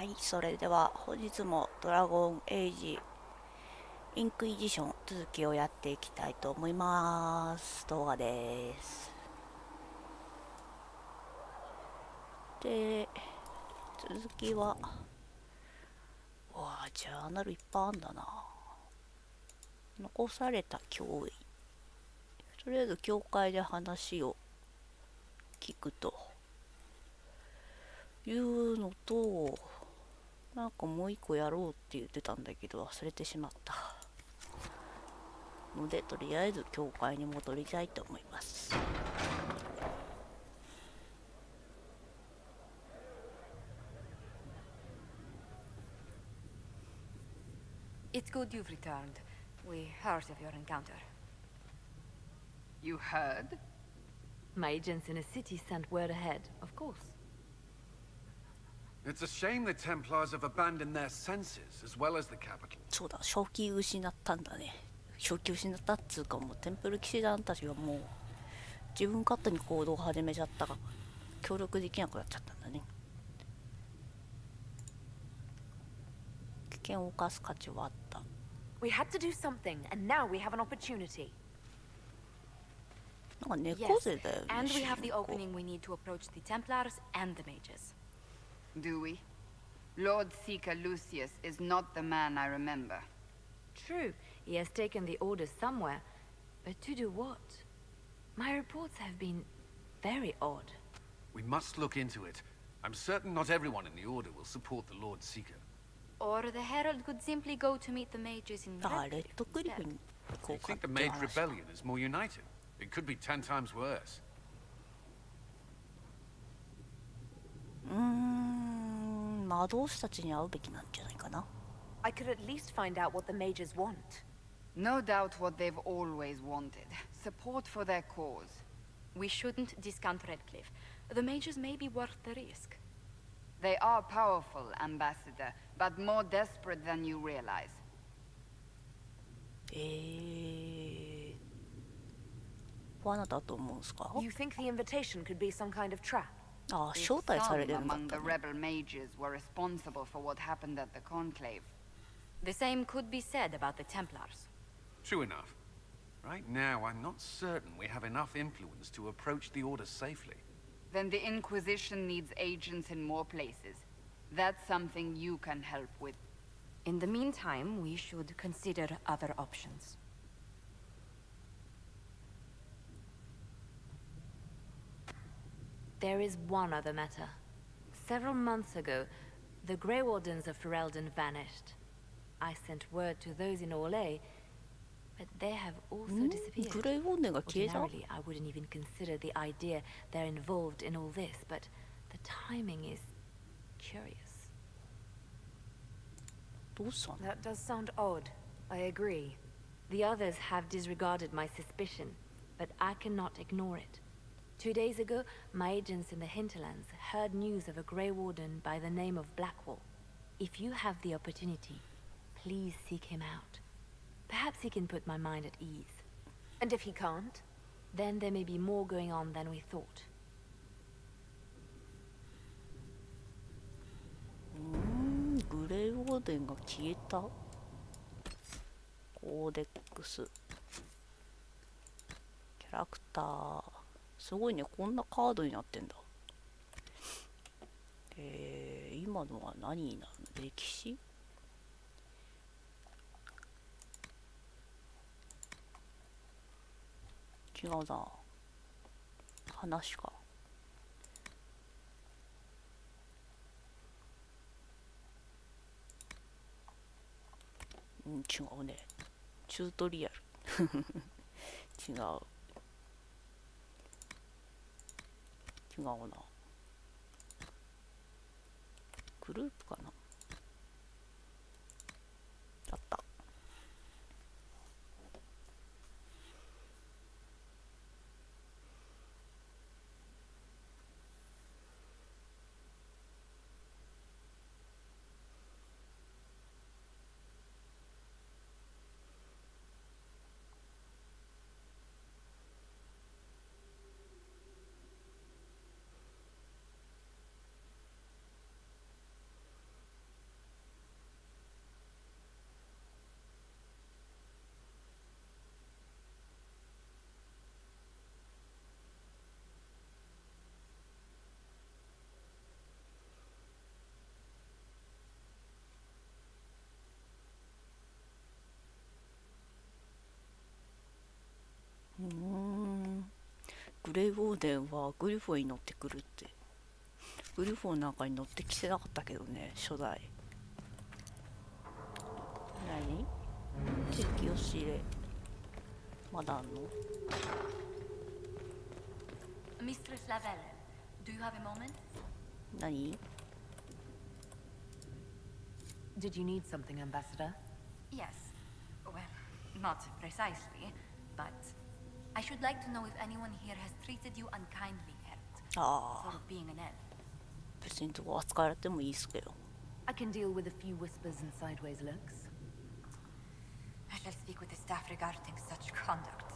、それでは本日もドラゴンエイジインクイジション続きをやっていきたいと思います。動画です。で、続きは、ジャーナルいっぱいあんだな。残された脅威。とりあえず教会で話を聞くというのと、なんかもう一個やろうって言ってたんだけど忘れてしまったので、とりあえず教会に戻りたいと思います。It's good you've returned. We heard of your encounter. You heard? My agents in a city sent word ahead, of course. It's a shame the Templars have abandoned their senses, as well as the capital. そうだ、正気失ったんだね。正気失ったっつうか、もうテンプル騎士団たちがもう自分勝手に行動を始めちゃったから協力できなくなっちゃったんだね。危険を冒す価値はあった。We had to do something, and now we have an opportunity. なんか猫背だよね。 And we have the opening we need to approach the Templars and the mages. Do we? Lord Seeker Lucius is not the man I remember. True, he has taken the orders somewhere, but to do what? My reports have been very odd. We must look into it. I'm certain not everyone in the Order will support the Lord Seeker. Or the Herald could simply go to meet the mages in だからレッ Red ドクリフに行こ I うかっ think て the Mage 話。 Rebellion is more united. It could be 10 times worse. 魔導士たちに会うべきなんじゃないかな。 I could at least find out what the mages want. No doubt what they've always wanted. Support for their cause. We shouldn't discount Redcliffe. The mages may be worth the risk. They are powerful, Ambassador, but more desperate than you realize. 罠だと思うんすか？ You think the invitation could be some kind of trap? ああ、 If 招待され some るんだっ among た the ね。 rebel mages were responsible for what happened at the conclave. The same could be said about the Templars. True enough. Right now, I'm not certain we have enough influence to approach the Order safely. Then the Inquisition needs agents in more places. That's something you can help with. In the meantime, we should consider other options. There is one other matter. Several months ago, the Grey Wardens of Ferelden vanished. I sent word to those in Orlais, but they have also disappeared. グレイウォンデンが消えた？ Ordinarily, I wouldn't even consider the idea they're involved in all this, but the timing is curious. どうしたの？ That does sound odd. I agree. The others have disregarded my suspicion, but I cannot ignore it. 2 days ago, my agents in the hinterlands heard news of a Grey Warden by the name of Blackwall. If you have the opportunity, please seek him out. Perhaps he can put my mind at ease. And if he can't? Then there may be more going on than we thought. グレイウォーデンが消えた。コーデックスキャラクターすごいね、こんなカードになってんだ。今のは何になるの？歴史？違うな。話か。違うね。チュートリアル。違う。違うな。グループかな。あった。レイウォーデンはグリフォンに乗ってくるって。グリフォンなんかに乗ってきてなかったけどね、初代。何？敵を知れ。まだあんの？ Mistress Lavelle, do you have a moment? 何？ Did you need something, Ambassador? Yes. Well, not precisely, but I should like to know if anyone here has treated you unkindly, Herald, あ for あ、 being an elf. 別にどう扱われてもいいっすけど。 I can deal with a few whispers and sideways looks. I shall speak with the staff regarding such conduct.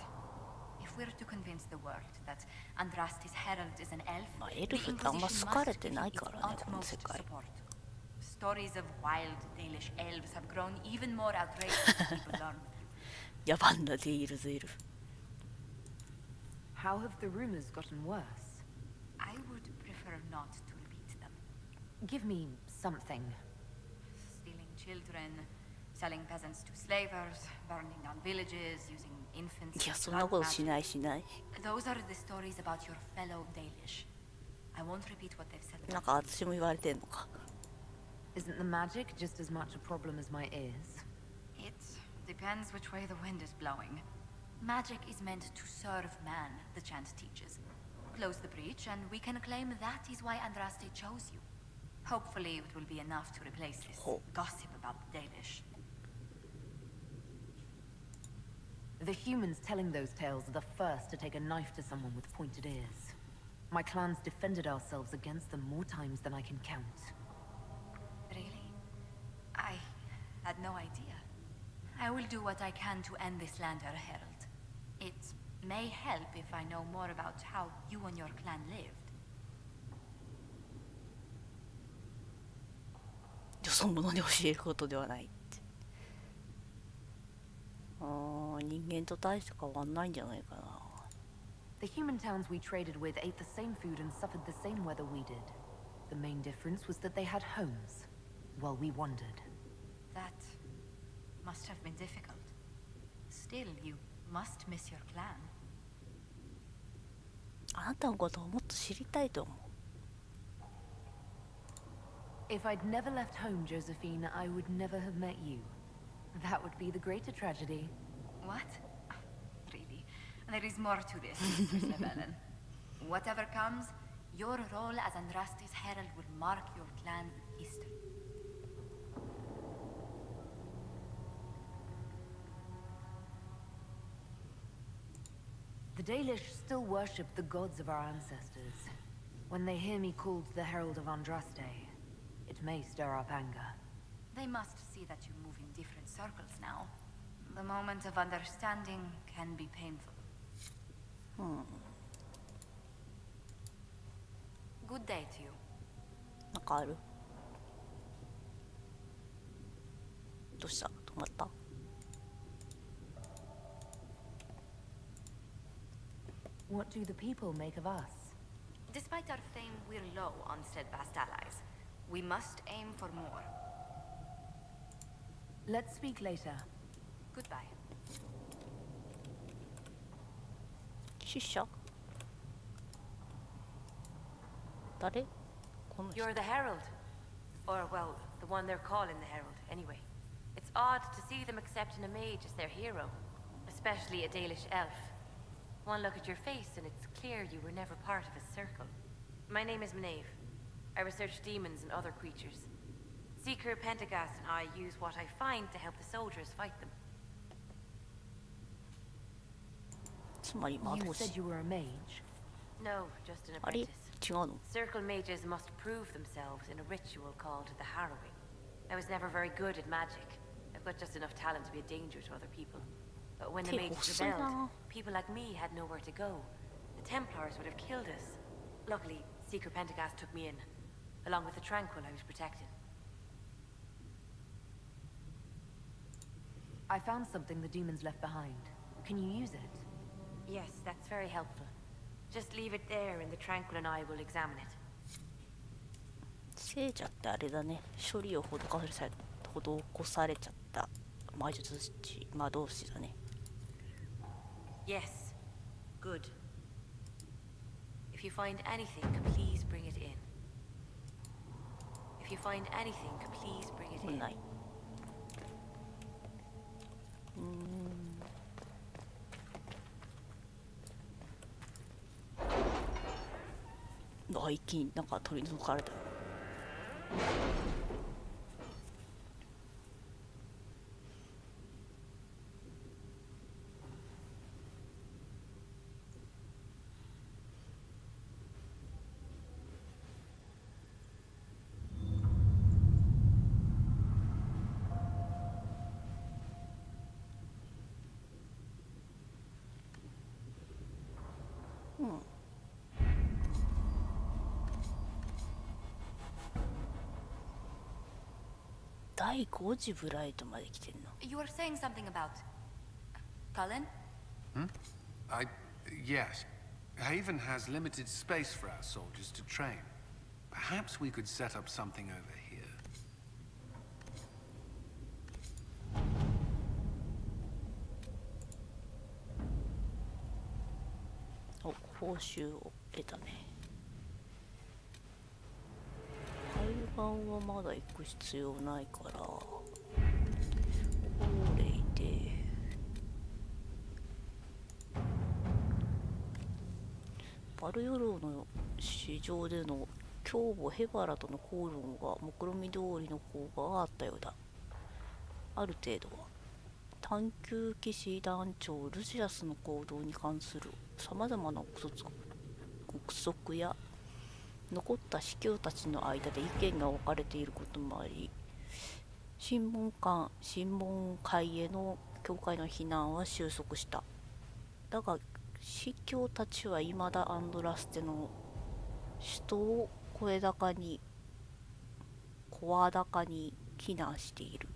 If we're to convince the world that Andraste's herald is an elf, まあ、エ the ルフってあんま Inquisition 好かれ must て give ない its からね、この utmost 世界。 support. Stories of wild Dalish elves have grown even more outrageous as people learn. 野蛮なデイルズエルフ。 How have the rumors gotten worse? I would prefer not to repeat them. Give me something. Stealing children, selling peasants to slavers, burning down villages, using infants いや、 as そんな blood ことし magic. ないしない。 Those are the stories about your fellow Dalish. I won't repeat what they've said なん about か私も言われてんのか。 Isn't the magic just as much a problem as my ears? It depends which way the wind is blowing. Magic is meant to serve man, the chant teaches. Close the breach, and we can claim that is why Andraste chose you. Hopefully it will be enough to replace this gossip about the Dalish. The humans telling those tales are the first to take a knife to someone with pointed ears. My clans defended ourselves against them more times than I can count. Really? I had no idea. I will do what I can to end this slander, Herald. It may help if I know more about how you and your clan lived. よそ者に教えることではないって。ああ、人間と大して変わんないんじゃないかな。 The human towns we traded with ate the same food and suffered the same weather we did. The main difference was that they had homes, while we wandered. That must have been difficult. Still, you must miss your clan. あなたのことをもっと知りたいと思う。 If I'd never left home, Josephine, I would never have met you. That would be the greater tragedy. What? Really? There is more to this, Mistress Lavelle. Whatever comes, your role as Andraste's herald will mark your clan's history. The Dalish still worship the gods of our ancestors. When they hear me called the Herald of Andraste, it may stir up anger. They must see that you move in different circles now. The moment of understanding can be painful. Good day to you. なんかある？どうした？止まった？ What do the people make of us? Despite our fame, we're low on steadfast allies. We must aim for more. Let's speak later. Goodbye. 死者？誰？この人。 You're the Herald. Or, well, the one they're calling the Herald, anyway. It's odd to see them accepting a mage as their hero. Especially a Dalish elf. One look at your face and it's clear you were never part of a circle. My name is Maeve. I research demons and other creatures. Seeker Pentagast and I use what I find to help the soldiers fight them. つまり魔 You 導 said 士。 you were a mage. No, just an あれ？ apprentice. 違うの？ Circle mages must prove themselves in a ritual called the Harrowing. I was never very good at magic. I've got just enough talent to be a danger to other people. But when the Hey, mages what's rebelled, that? people like me had nowhere to go. The Templars would have killed us. Luckily, Seeker Pentagast took me in, along with the Tranquil I was protecting. I found something the demons left behind. Can you use it? Yes, that's very helpful. Just leave it there and the Tranquil and I will examine it. 聖者ってあれだね。処理を施されちゃった魔術師、魔導士だね。 Yes. Good. If you find anything, please bring it in. If you find anything, please bring it もう in. ない。一気になんか取り除かれた。第5次ブライトまで来てんの。 You were saying something about... Cullen? Yes. Haven has limited space for our soldiers to train. Perhaps we could set up something over here. お、報酬を得たね。海岸はまだ行く必要ないから、法令でバルヨローの市場での凶母ヘバラとの口論が目論見通りの効果があったようだ。ある程度は探求騎士団長ルシアスの行動に関するさまざまな憶測や残った司教たちの間で意見が分かれていることもあり、審問会への教会の非難は収束した。だが司教たちは未だアンドラステの首都を声高に非難している。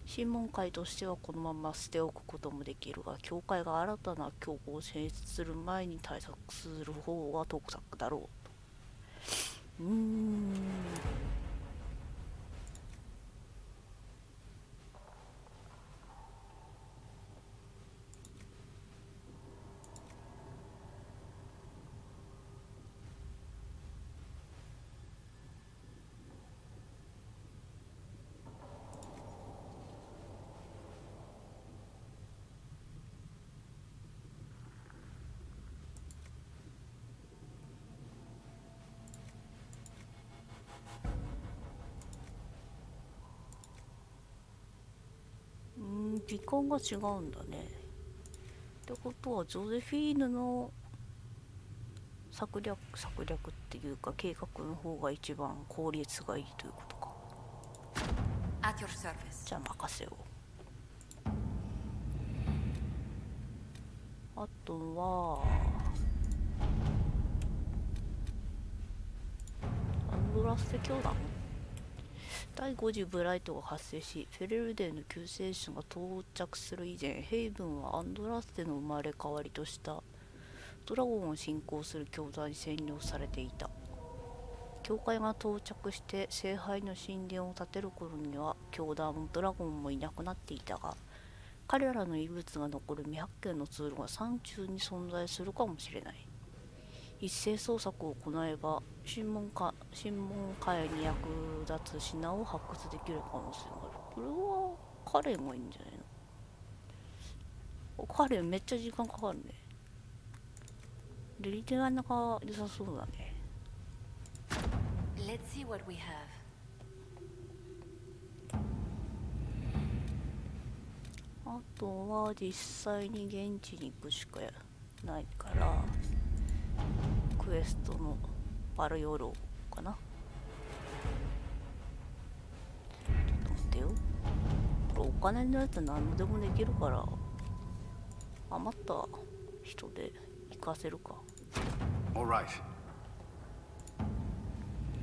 審問会としてはこのまま捨ておくこともできるが、教会が新たな教皇を選出する前に対策する方が得策だろう。時間が違うんだね。ってことはジョゼフィーヌの策略っていうか計画の方が一番効率がいいということか。 At your service. じゃあ任せよう。あとはアンドラステ教団。第5次ブライトが発生し、フェレルデンの救世主が到着する以前、ヘイブンはアンドラステの生まれ変わりとしたドラゴンを信仰する教団に占領されていた。教会が到着して聖杯の神殿を建てる頃には教団もドラゴンもいなくなっていたが、彼らの遺物が残る未発見の通路が山中に存在するかもしれない。一斉捜索を行えば審問会に役立つ品を発掘できる可能性がある。これはカレンがいいんじゃないの。カレンめっちゃ時間かかるね。でリテがなか良さそうだね。 Let's see what we have. あとは実際に現地に行くしかないからクエストのバルヨローかな。ちょっと待ってよ。これお金のやつ何でもできるから余った人で行かせるか。 All right.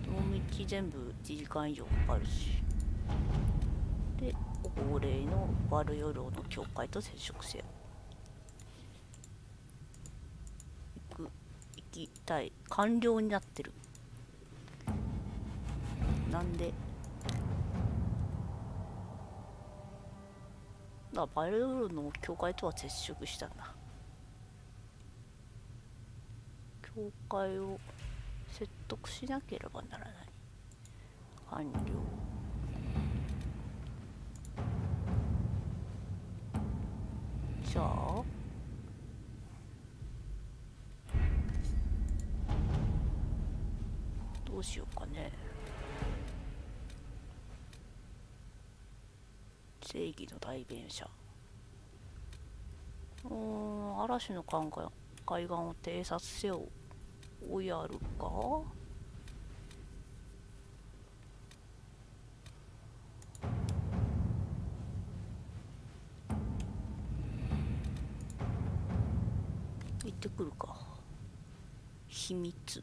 どの道全部1時間以上かかるし。で法令のバルヨローの教会と接触せよ。行きたい。完了になってる。なんでだ、バルヨローの教会とは接触したんだ。教教会を説得しなければならない。完了。じゃあどうしようかね。正義の代弁者。嵐の海岸を偵察せよをやるか。行ってくるか。秘密。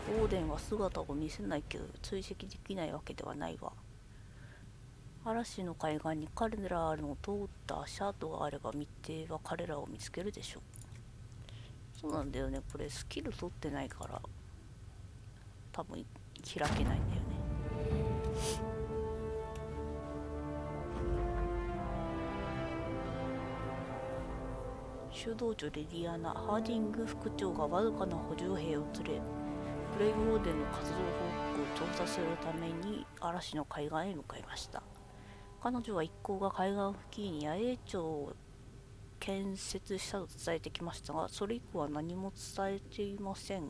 オーデンは姿を見せないけど追跡できないわけではないわ。嵐の海岸に彼らの通った足跡があれば密偵は彼らを見つけるでしょう。そうなんだよね。これスキル取ってないから多分開けないんだよね。修道女レディアナ・ハーディング副長がわずかな補充兵を連れブレイブオーデンの活動報告を調査するために嵐の海岸へ向かいました。彼女は一行が海岸付近に野営町を建設したと伝えてきましたが、それ以降は何も伝えていません。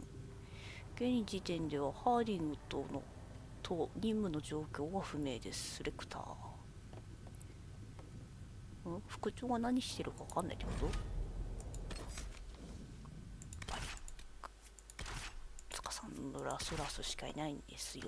現時点ではハーディングと任務の状況は不明です。セレクター。副長が何してるか分かんないってこと？つかさんのラスラスしかいないんですよ。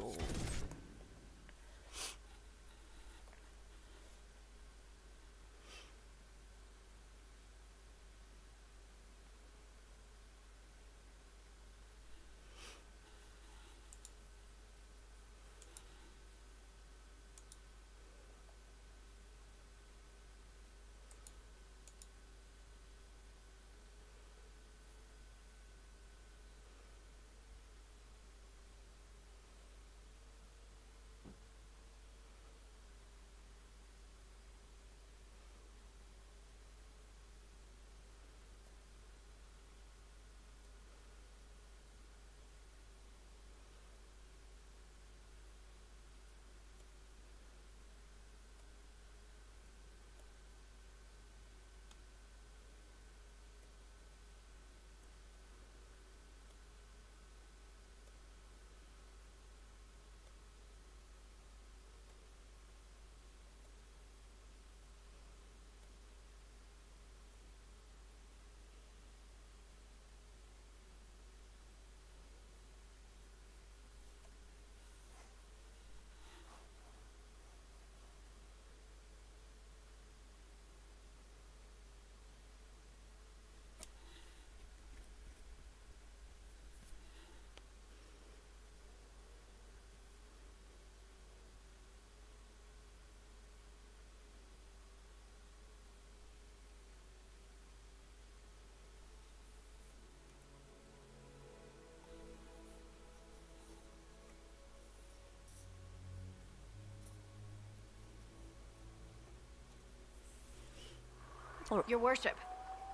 Your worship,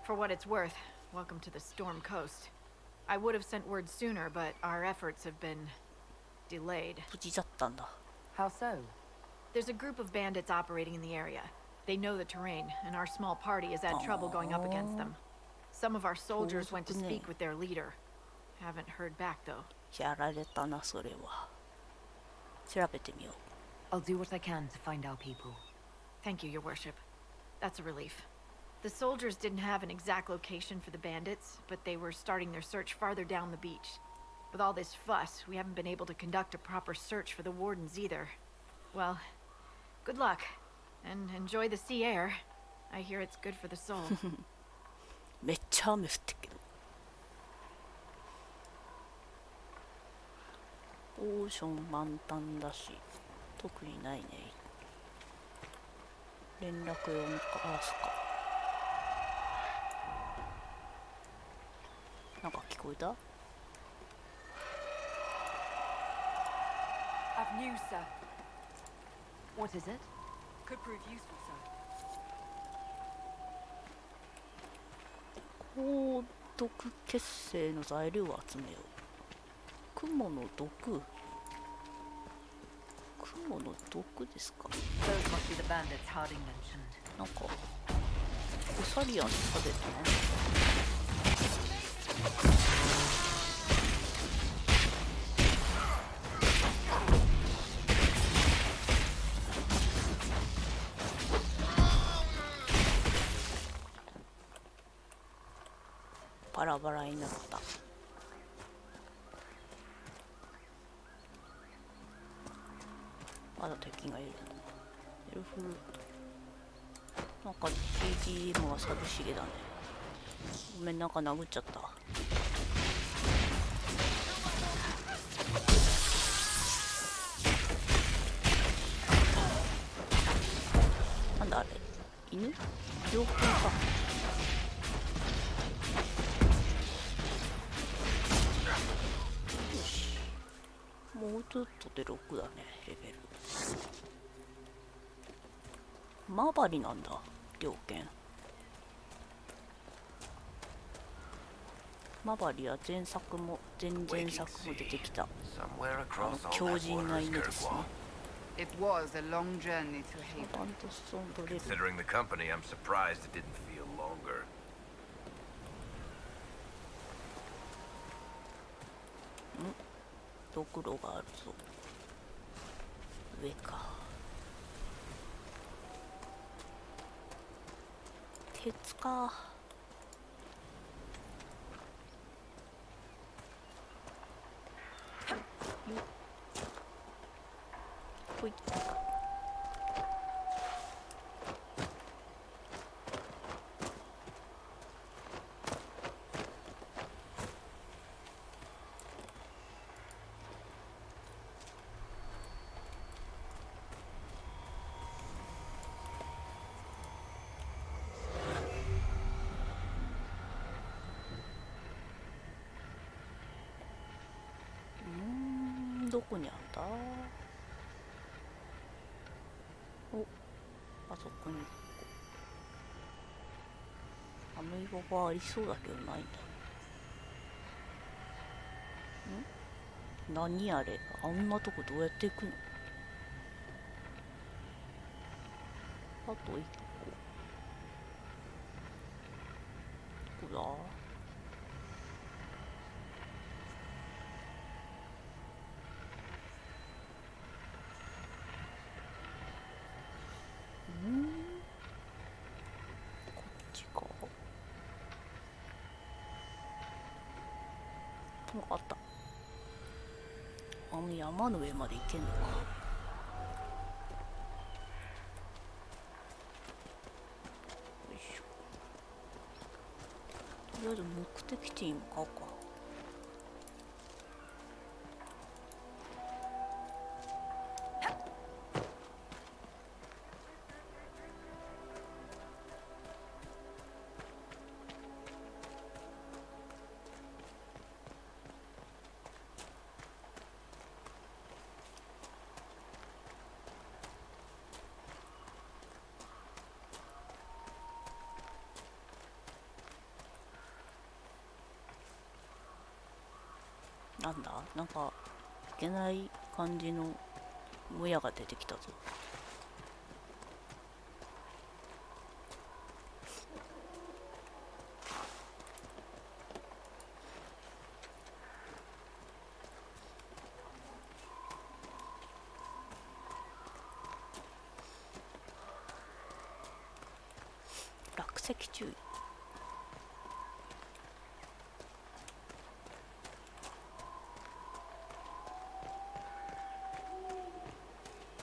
for what it's worth, welcome to the Storm Coast. I would have sent word sooner, but our efforts have been delayed. 無事だったんだ。 How so? There's a group of bandits operating in the area. They know the terrain, and our small party has had trouble going up against them. Some of our soldiers went to speak with their leader. Haven't heard back, though. やられたな、それは。調べてみよう。 I'll do what I can to find our people. Thank you, your worship. That's a relief. The soldiers didn't have an exact location for the bandits, but they were starting their search farther down the beach. With all this fuss, we haven't been able to conduct a proper search for the wardens either. Well, good luck, and enjoy the sea air. I hear it's good for the soul. めっちゃ雨降ってるけど。オーション満タンだし、特にないね。連絡用のか、そっか。なんか聞こえた？ I've news, sir. What is it? Could prove useful, sir. 高毒血清の材料を集めよう。雲の毒、雲の毒ですか。 Those must be the bandits Harding mentioned. なんかオサリアン食べてね。バラバラになった。まだ敵がいる。エルフルート、なんか BGM は寂しげだね。ごめん、なんか殴っちゃった。なんだあれ、犬？猟犬か。よし、もうちょっとで6だね、レベル。マバリなんだ、猟犬。マバリは前作も前々作も出てきた強靭な犬ですね。It was a long journey to Haven. バンドストーンブレル。 Considering the company, I'm surprised it didn't feel longer. ドクロがあるぞ。上か。鉄か。ほい。どこにあんだ。お、あそこにアメイボがありそうだけどないんだ。何あれ、あんなとこどうやって行くの。あと1個どこだ。こっちか。あった。あの山の上まで行けんのか。よいしょ。とりあえず目的地に向かうか。なんだ、なんかいけない感じのもやが出てきたぞ。落石注意。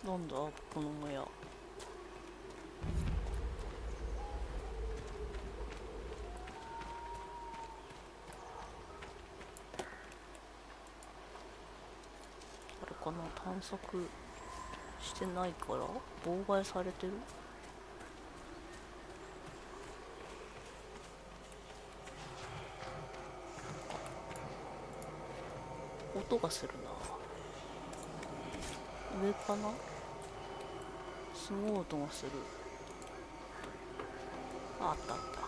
なんだこのもや。あれかな、探索してないから妨害されてる。音がするな。上かな。すごい音がする。あったあった。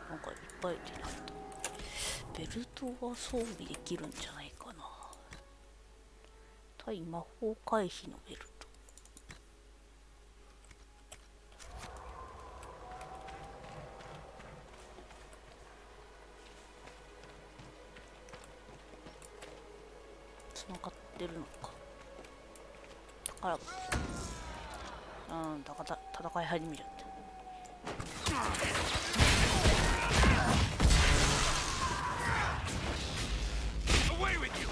なんかいっぱい出てきた。ベルトは装備できるんじゃないかな。対魔法回避のベルト。つながってるのか。だからだから戦い始めちゃって。Away with you!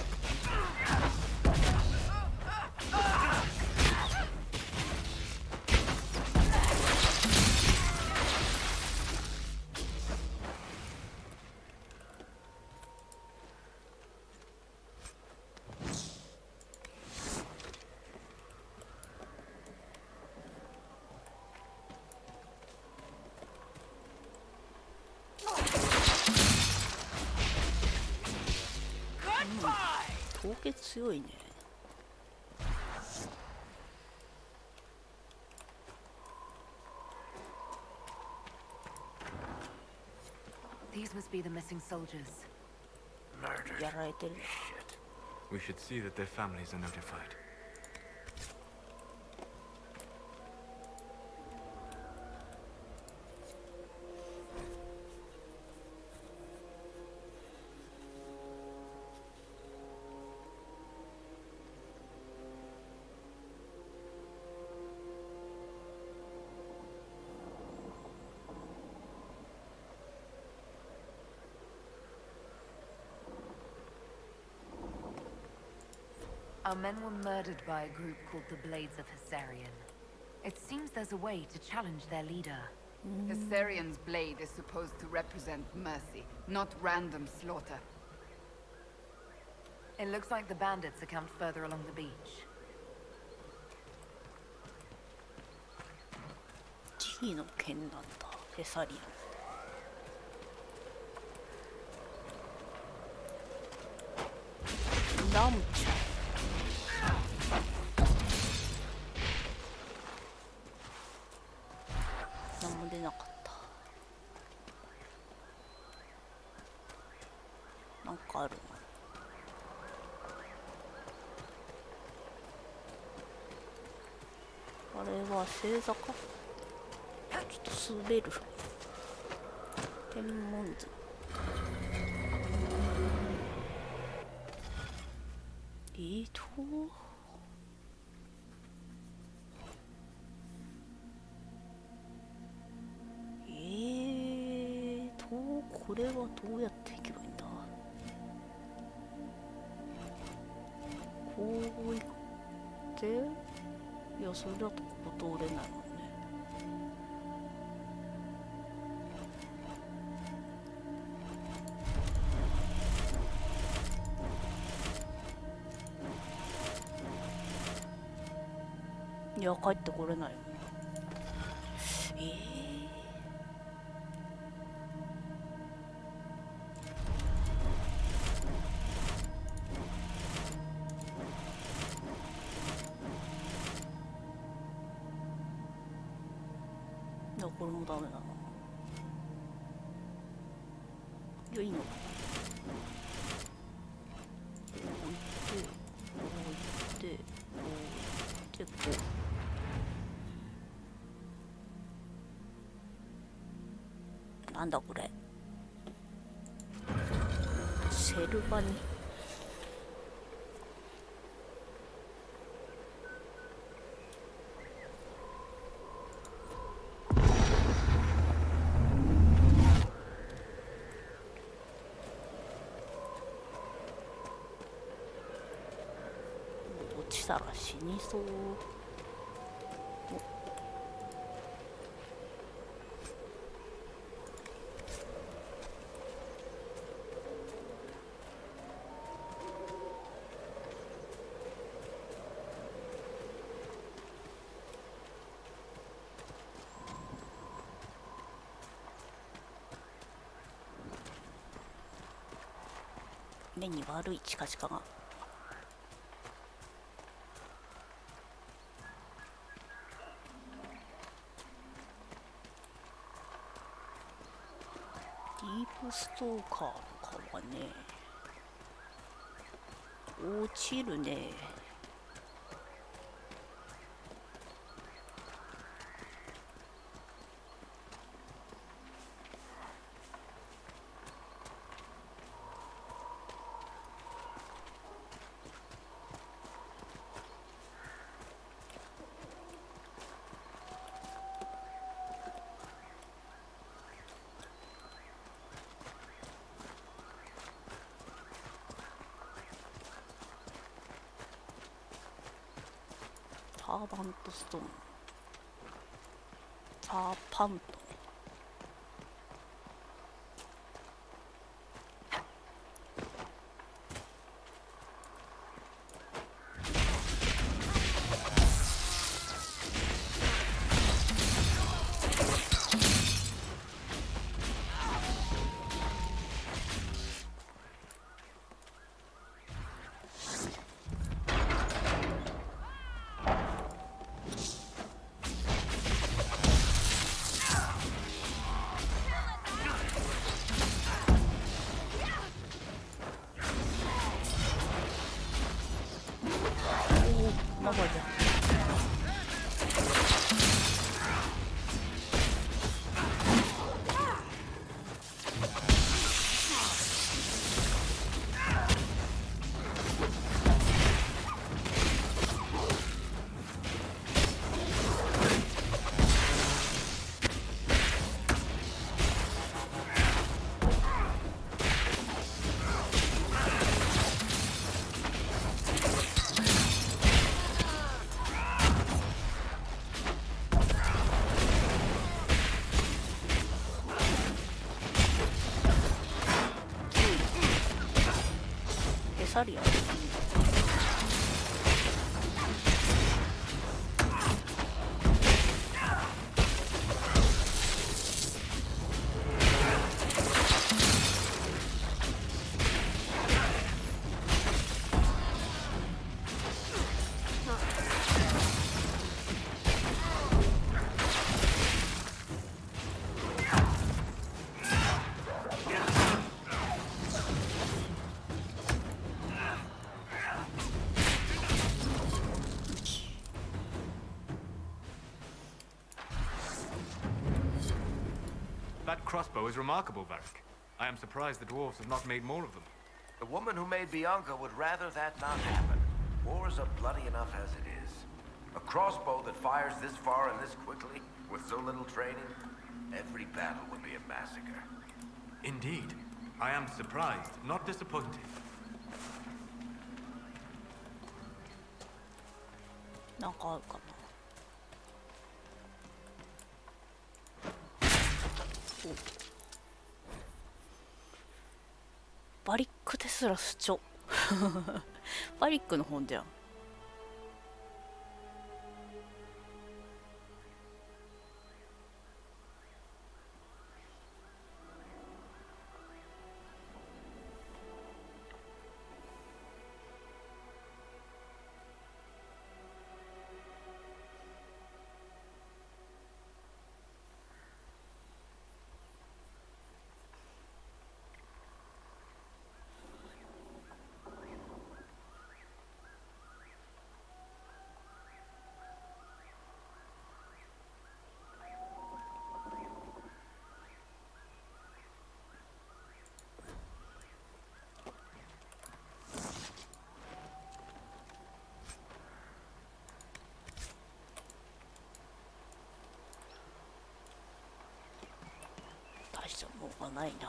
峠強いね。These must be the missing soldiers. Murdered. やられてる。 Shit. We should see that their families are notified. Our men were murdered by a group called the Blades of Hessarian. It seems there's a way to challenge their leader. Hessarian's blade is supposed to represent mercy, not random slaughter. It looks like the bandits are camped further along the beach. G の剣なんだ。ヘサリアン。ラムチャ。何も出なかった。なんかあるの。あれは星座か。ちょっと滑る。天文図。これはどうやって行けばいいんだ。こう行って、いやそれだとここ通れないもんね。いや帰ってこれない。いやこれもダメだな。いやいいの。置いてこう。なんだこれ。シェルバニ。落ちたら死にそう。目に悪いチカチカが。ディープストーカーとかはね、落ちるね。サーバントストーン、サーパント。生じゃん。サリアThat crossbow is remarkable, Varric. I am surprised the dwarves have not made more of them. The woman who made Bianca would rather that not happen. Wars are bloody enough as it is. A crossbow that fires this far and this quickly, with so little training, every battle would be a massacre. Indeed. I am surprised, not disappointed. なんかあるかな。バリックですら主張バリックの本じゃん。大したもんがないな。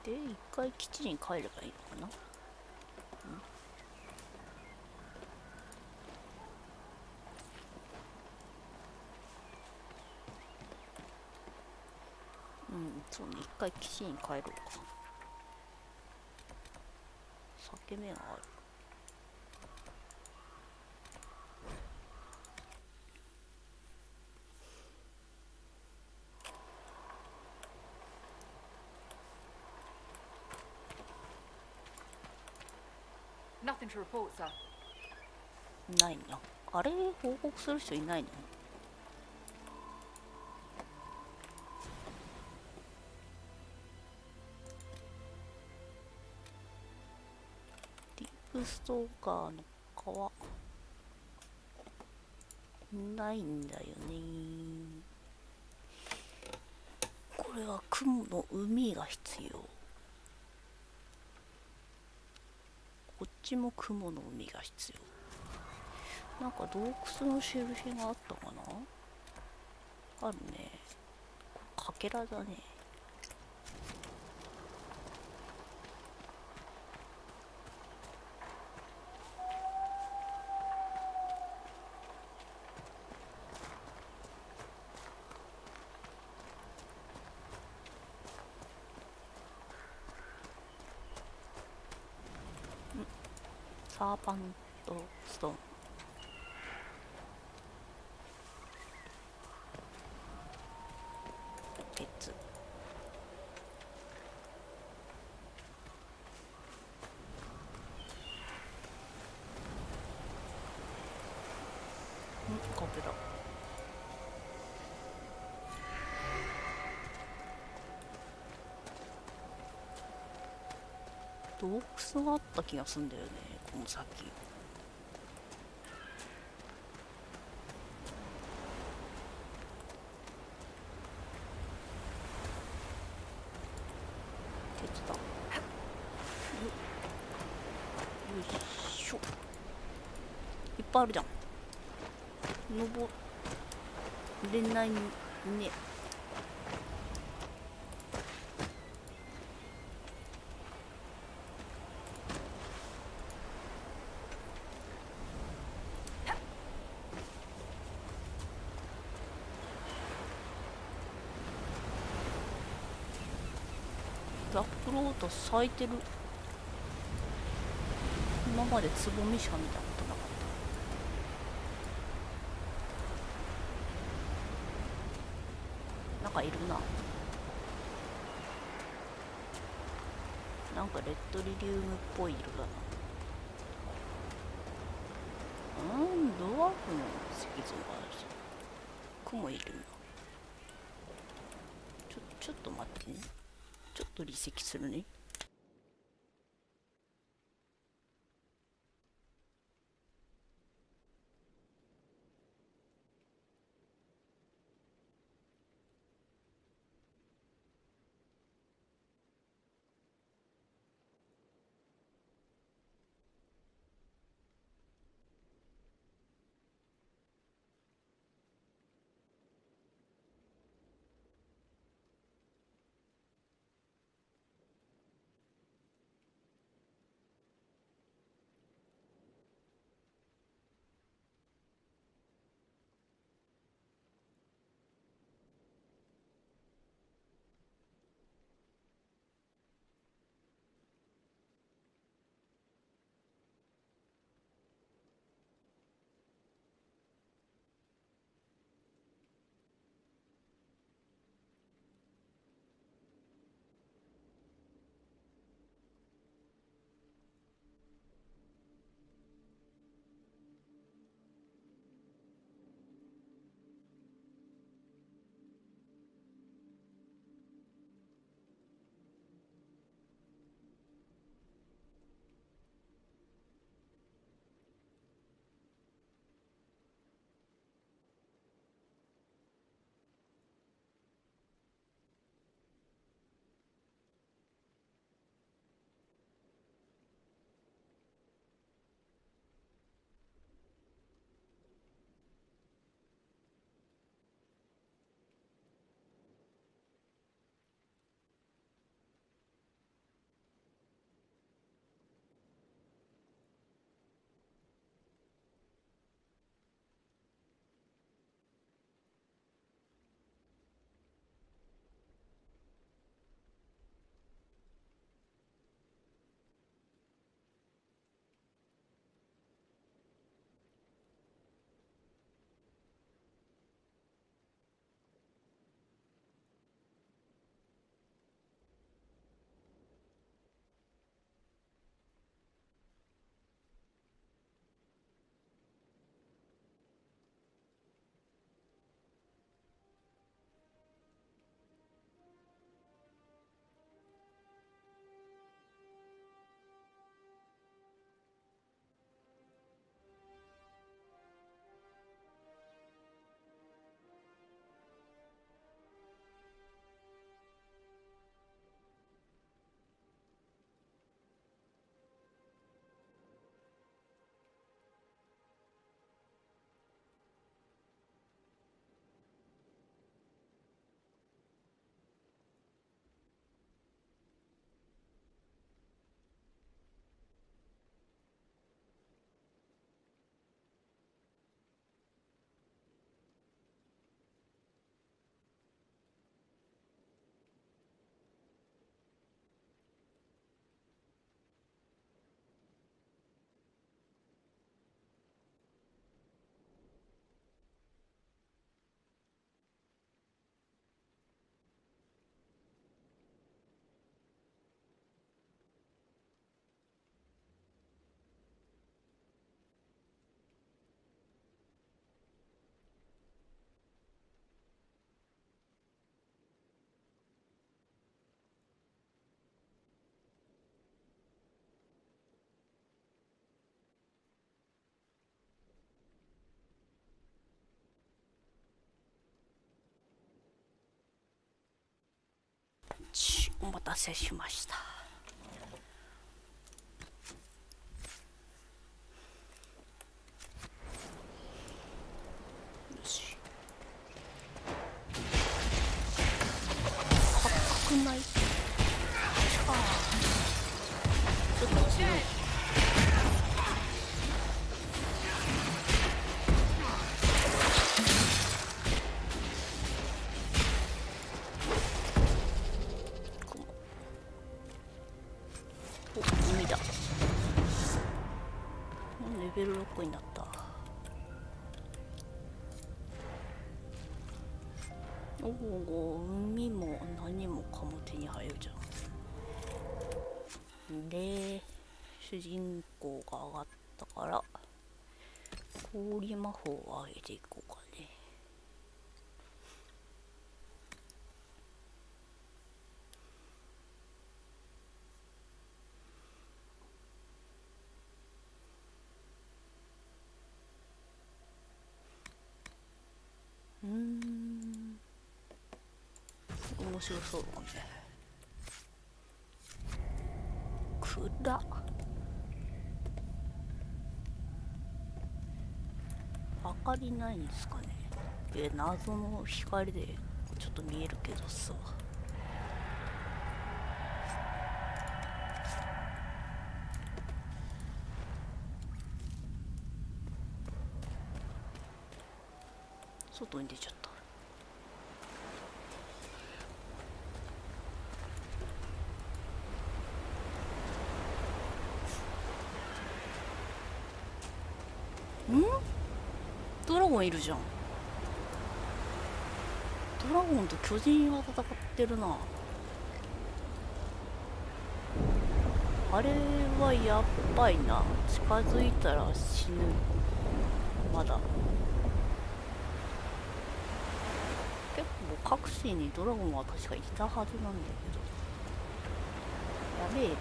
で一回基地に帰ればいいのかな。そうね、一回基地に帰ろうか。裂け目がある。Nothing to report, sir. ないな。あれ報告する人いないの？ディープストーカーの川ないんだよね。これは雲の海が必要。こっちも雲の海が必要。なんか洞窟の印があったかな。あるね。かけらだね。サーパントストーン。鉄。壁だ。洞窟があった気がするんだよね、この先。鉄だ。よいしょ。いっぱいあるじゃん。登れないね。ブラックロード咲いてる。今までつぼみしか見たことなかった。なんかいるな。なんかレッドリリウムっぽい色だな。ドワーフの石像があるぞ。雲いるな。ちょっと待ってね。ちょっと離席するね。お待たせしました。よし。高くない？ああ。ちょっと強い。レベル6になった。おお、海も何もかも手に入るじゃん。で、主人公が上がったから氷魔法を上げていこうかね。面白そうだね。暗っ。明かりないんですかね。謎の光でちょっと見えるけどさ。外に出ちゃった。ドラゴンいるじゃん。ドラゴンと巨人が戦ってるな。あれはやっばいな。近づいたら死ぬ。まだ結構各地にドラゴンは確かいたはずなんだけど、やべえな。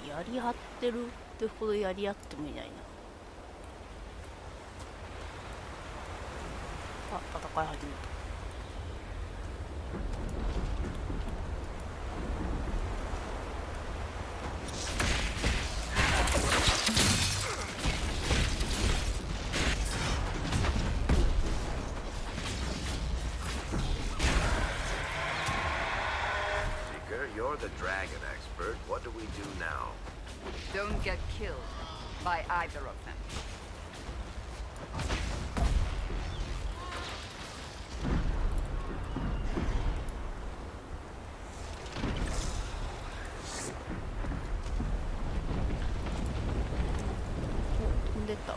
やり合ってるってほどやり合ってもいないな。あ、戦い始めた。You're the dragon expert. What do we do now? Don't get killed by either of them. Oh, 飛んでった。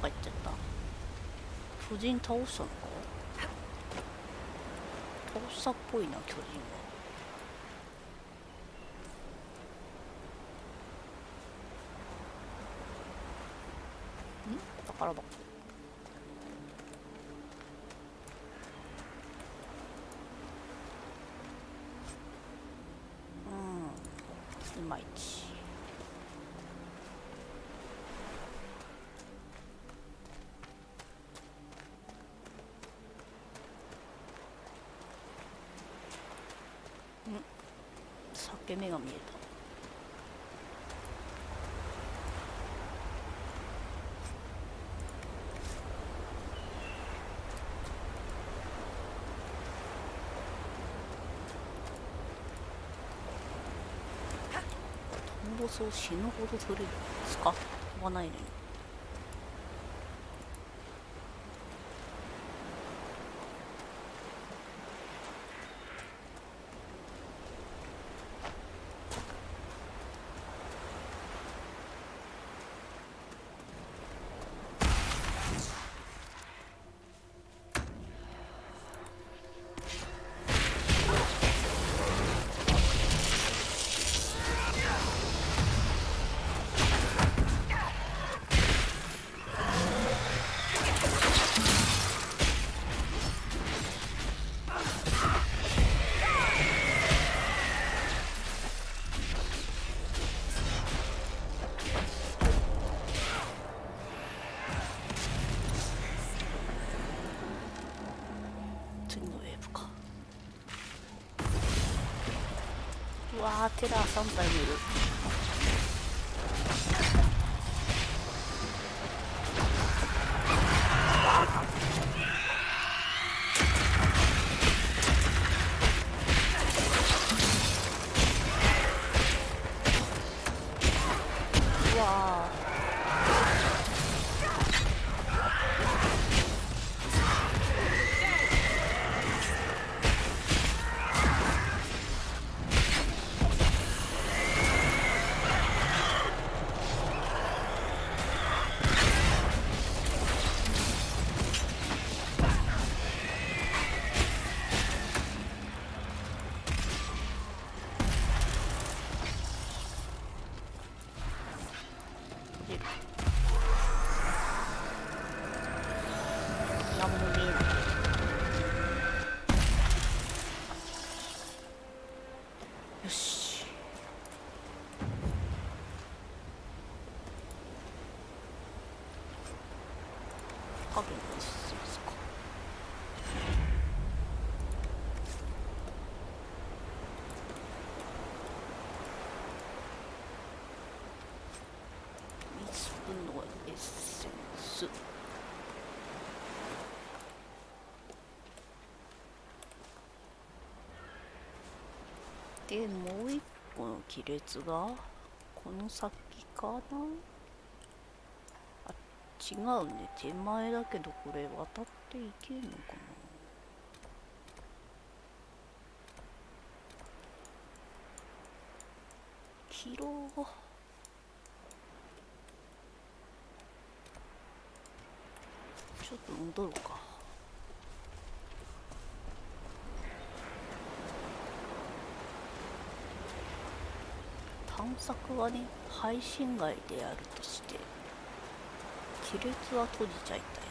入っちゃった。巨人倒したのか？倒したっぽいな、巨人は。宝箱。いまいち。裂け目が見えた。トンボソを死ぬほど取れるんですか？飛ばないのに。うわー、テラー3体もいる。うわー、なんも見えない。よし。影の実装か。ウィスプのエッセンス。で、もう一個の亀裂がこの先かな。あ、違うね、手前だけどこれ渡っていけるのかな。広ー。ちょっと戻ろうか。探索はね、配信外であるとして亀裂は閉じちゃいたい。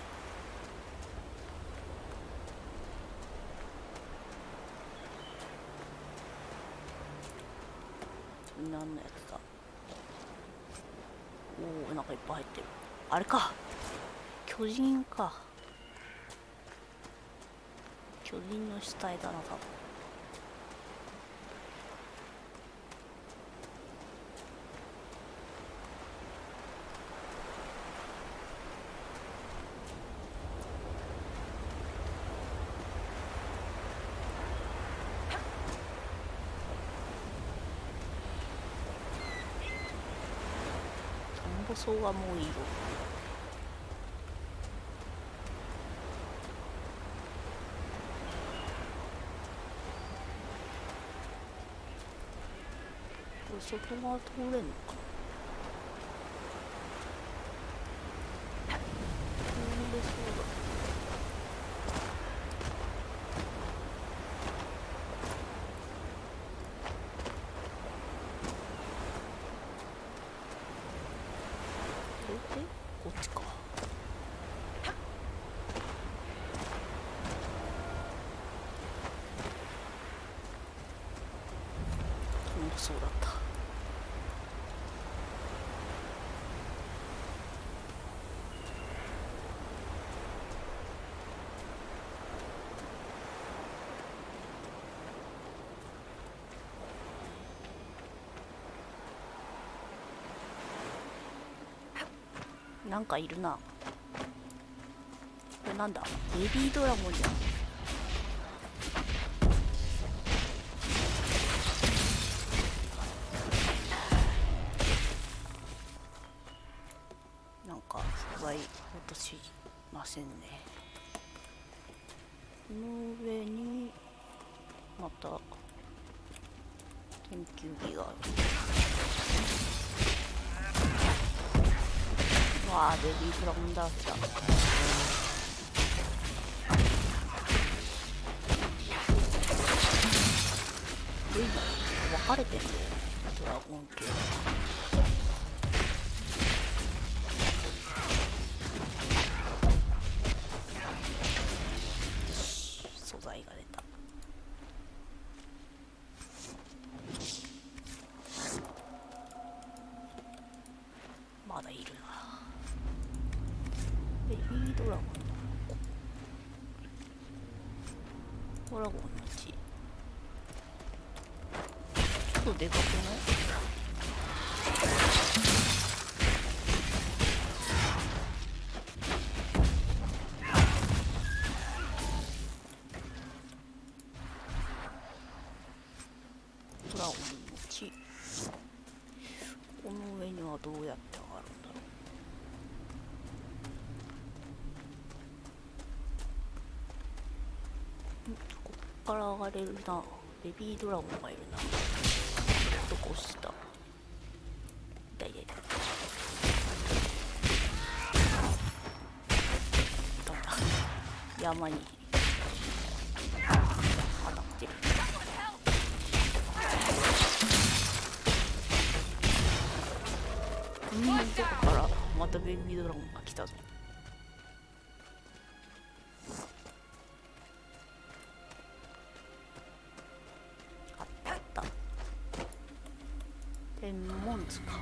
何のやつだ。おお、なんかいっぱい入ってる。あれか、巨人か。巨人の死体だな、多分。塗装はもういいよ。これ外側通れんのかな。通れそうだ。こっちか。そうだった。なんかいるな。これなんだ、ベビードラゴンじゃん。なんか不具合落としませんね。この上にまた研究機がある。わあ、ベビードラゴンだった。分かれてるね、ドラゴン系。素材が出た。まだいるな。ベビードラゴンのドラゴンの血。っとでかくない？ドラゴンの血。この上にはどうやって上がるんだろう。こっから上がれるな。ベビードラゴンがいるな。どこした？痛い痛い痛い。ダメだ。山に当たってる。どこからまたベビードラゴンが来たぞ。あったあった。天文図か。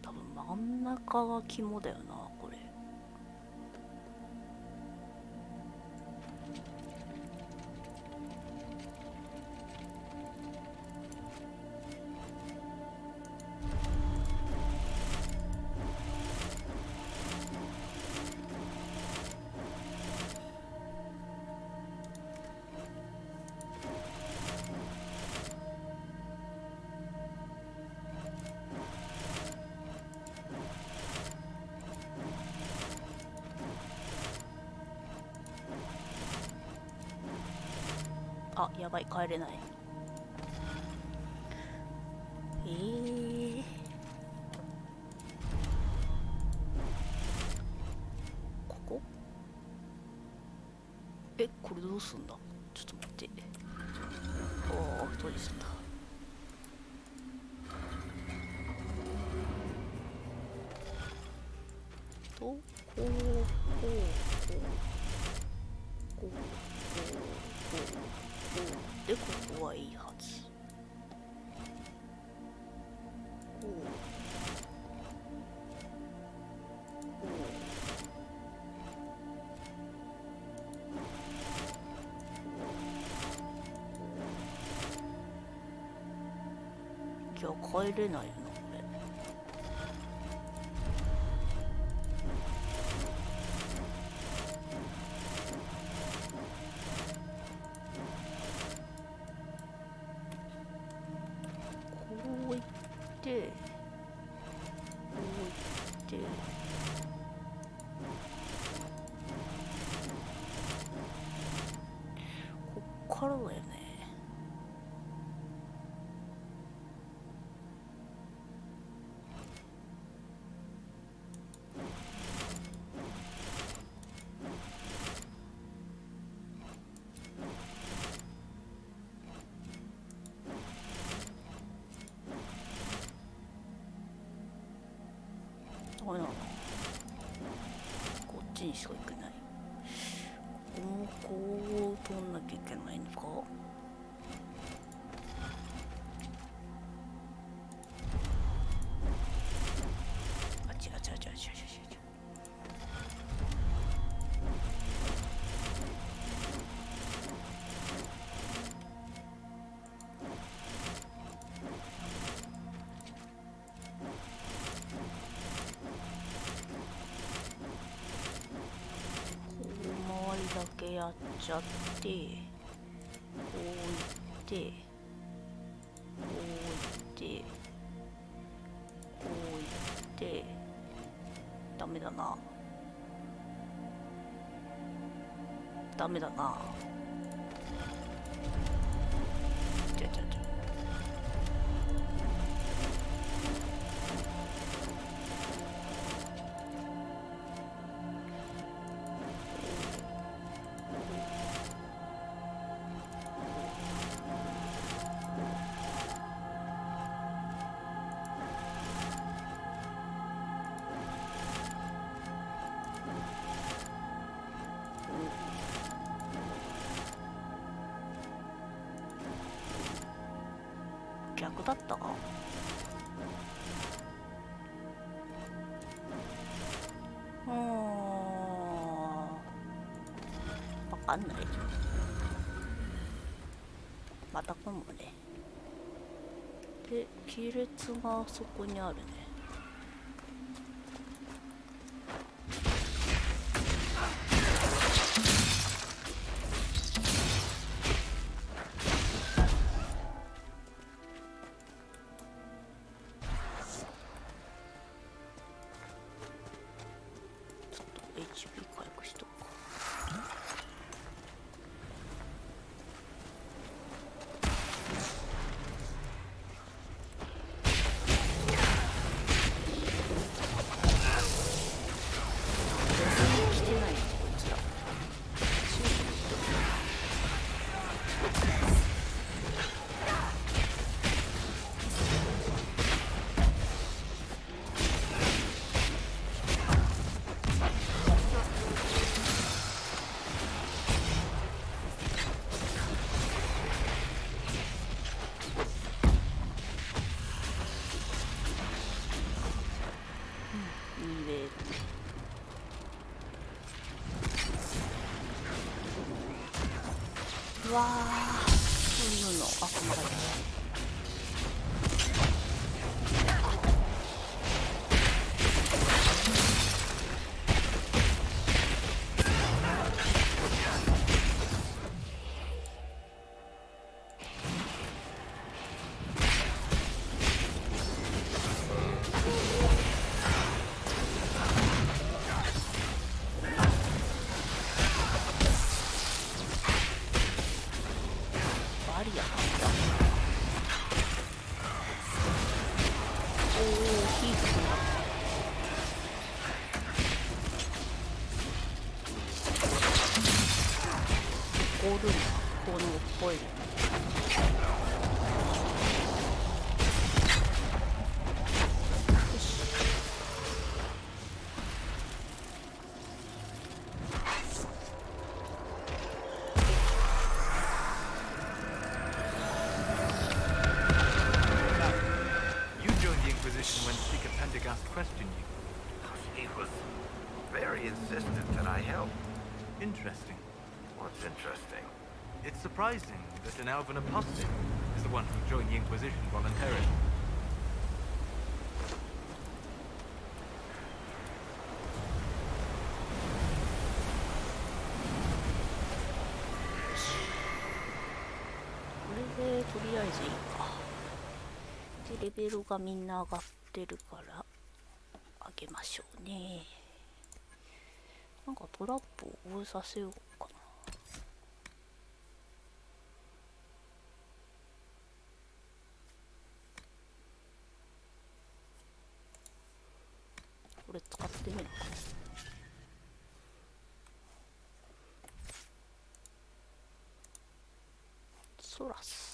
多分真ん中が肝だよなこれ。あ、やばい、帰れない。ここ？これどうすんだ？ちょっと待って。おお、閉じちゃった。こうで、ここはいいはず。じゃあ帰れないよな、これ。こう行って、こう行って、こっからだよね。ダメだな。こっちにしか行けない。こう通んなきゃいけないのか。あ、違う違う違う違う違う違う。だけやっちゃって、こういって、こういって、こういって、ダメだな。ダメだな。ちゃちゃちゃ。逆だったか。かんない。またかもね。で、亀裂がそこにあるね。ちょっと HP 回復しとくか。来てないねこいつら。いいウェーブ。うわー、そういうの、あ、細かい。バリアなんだ。おお、火つくな。ゴールな、炎っぽいね。よし。You joined the Inquisition when Seeker Pendergast questioned you. He was very insistent that I help. Interesting. What's interesting? It's surprising that an elven apostate is the one who joined the Inquisition voluntarily.これでとりあえずいいか。で、レベルがみんな上がってるから上げましょうね。なんかトラップを覚えさせようかな。これ使ってみるか。ソラス。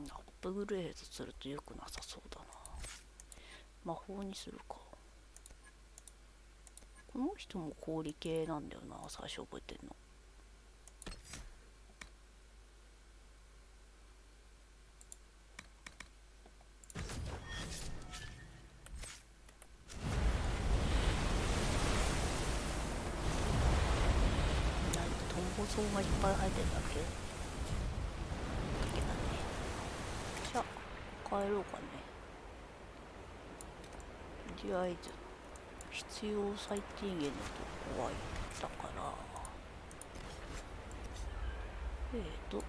アップグレードすると良くなさそうだな。魔法にするか。この人も氷系なんだよな、最初覚えてんの。なんとトンボ草がいっぱい生えてるだけ。じゃあ帰ろうかね。とりあえず必要最低限のとこは行ったからベッド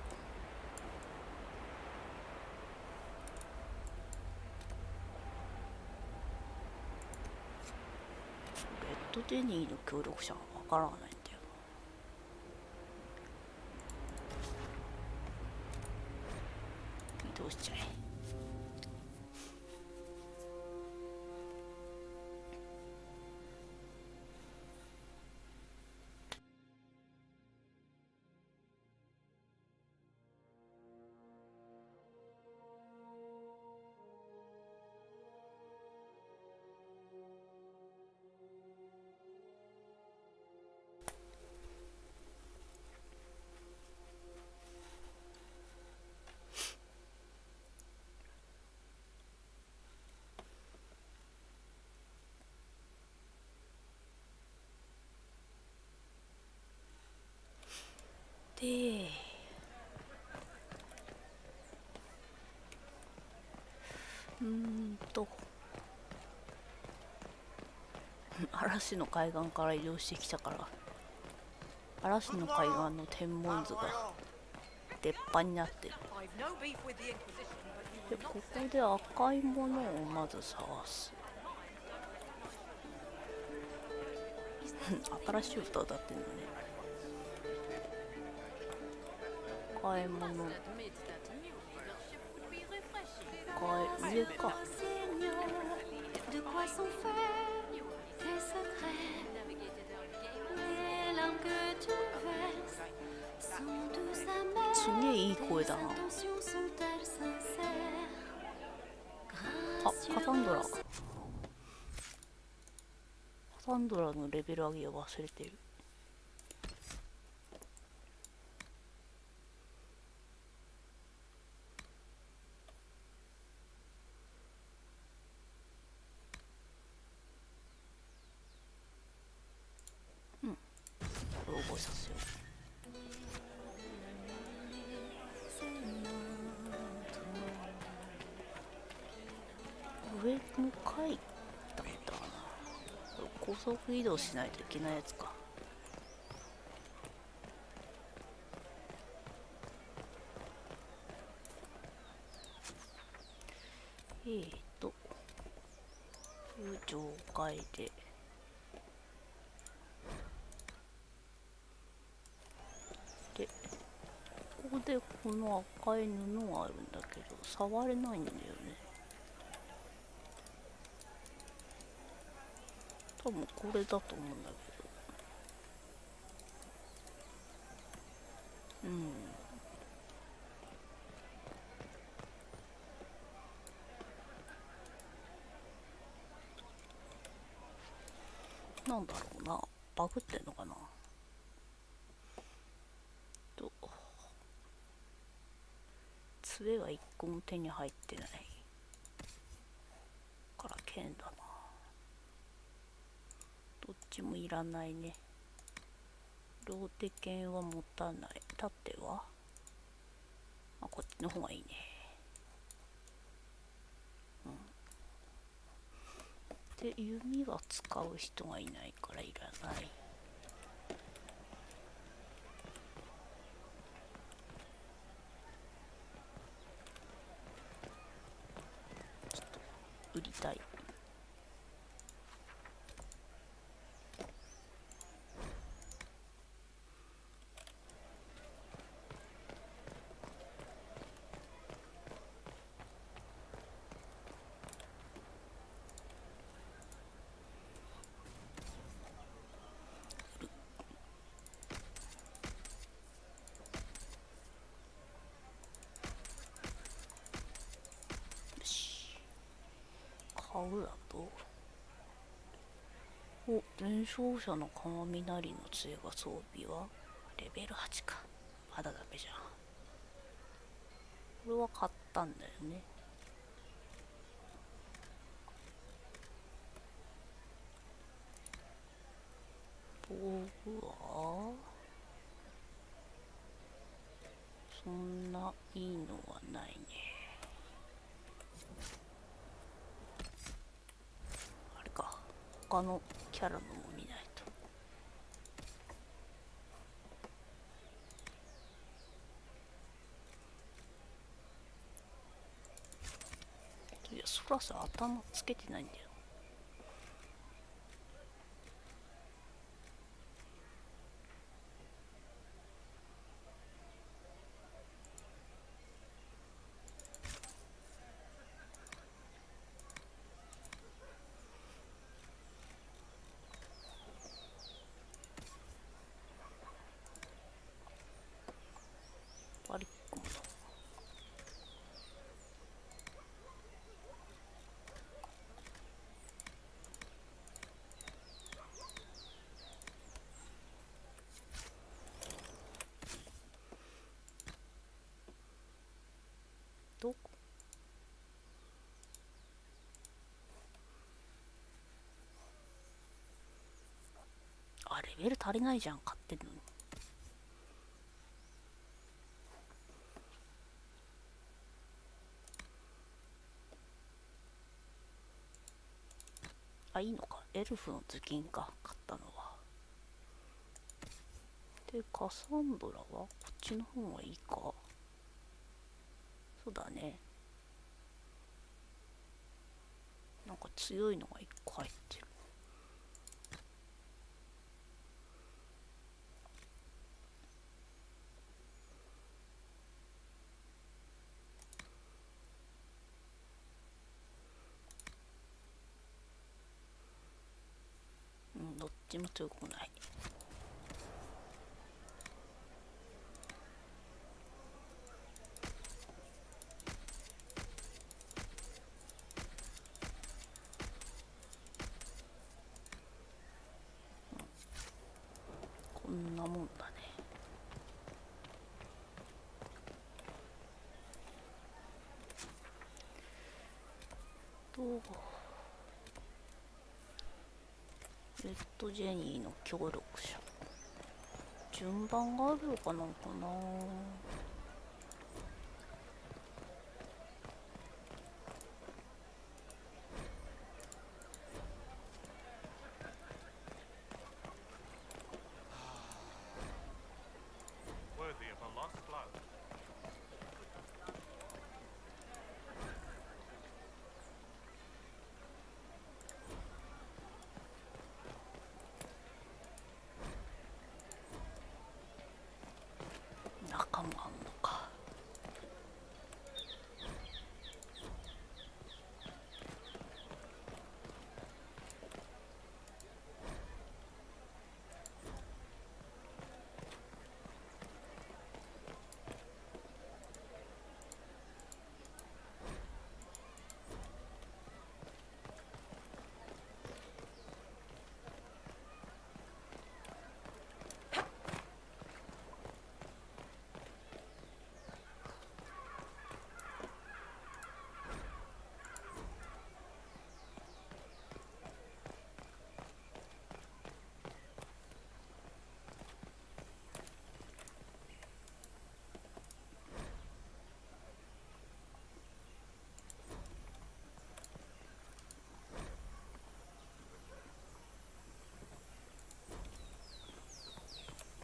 デニーの協力者がわからないんだよ。移動しちゃえ。嵐の海岸から移動してきたから、嵐の海岸の天文図が出っ歯になってる。で、ここで赤いものをまず探す。新しい歌歌ってんのね。赤いもの、赤い上か。すげえいい声だな。あ、カサンドラ。カサンドラのレベル上げを忘れてる。これ覚えさせよう。上の階だったかな。高速移動しないといけないやつか。上階でここでこの赤い布があるんだけど触れないんだよね。多分これだと思うんだけど。なんだろうな、バグってんのかな。杖が一個も手に入ってないから剣だな。どっちもいらないね。ローテ剣は持たない。盾はこっちの方がいいね。で、弓は使う人がいないからいらない。ちょっと売りたい。買うだと、伝承者の雷の杖が装備はレベル8か。まだダメじゃん。これは買ったんだよね。防具はそんないいのはないね。他のキャラのも見ないと。いや、そらさ頭つけてないんだよ。どこ？レベル足りないじゃん、買ってんのに。あ、いいのか。エルフの頭巾か、買ったのは。で、カサンドラはこっちの方がいいか。そうだね。なんか強いのが1個入ってる。うん、どっちも強くない。こんなもんだね。レッドジェニーの協力者。順番があるのかなんかな。Worthy of a lost love. 仲間あんのか。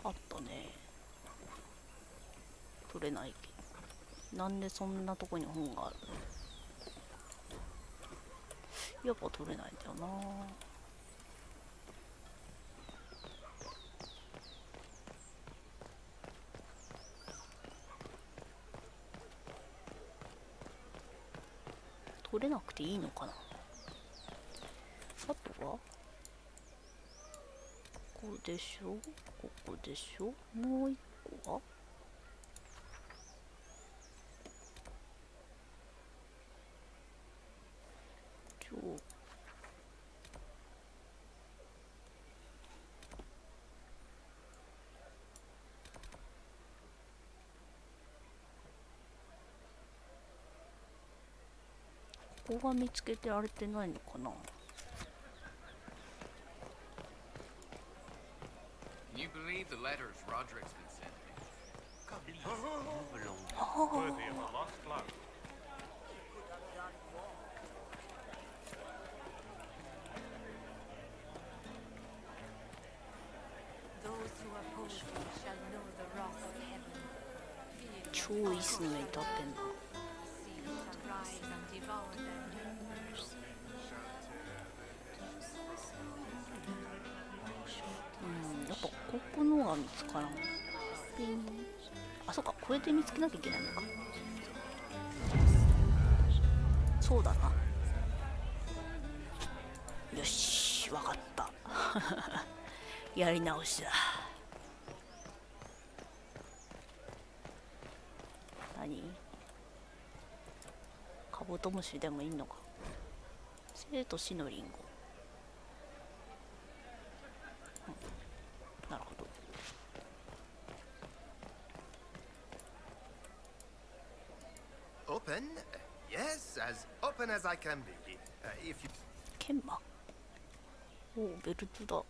あったね。取れないけど。なんでそんなとこに本があるの？やっぱ取れないんだよな。取れなくていいのかな。あとはここでしょ、ここでしょ、もう一個はここが見つけてられてないのかな。Can you believe the letters Roderick's been sending? Worthy of a lost love. Those who oppose me shall know the wrath of heaven. 超いいスの上に立ってんな。See to rise and devour their members. やっぱここのが見つからん。ピン。あ、そっか、これで見つけなきゃいけないのか。そうだな。よし、わかった。やり直しだ。何？カブトムシでもいいのか。生と死のリンゴ。なるほど。Open? Yes, as open as I can be. If you... 研磨。おお、ベルトだ。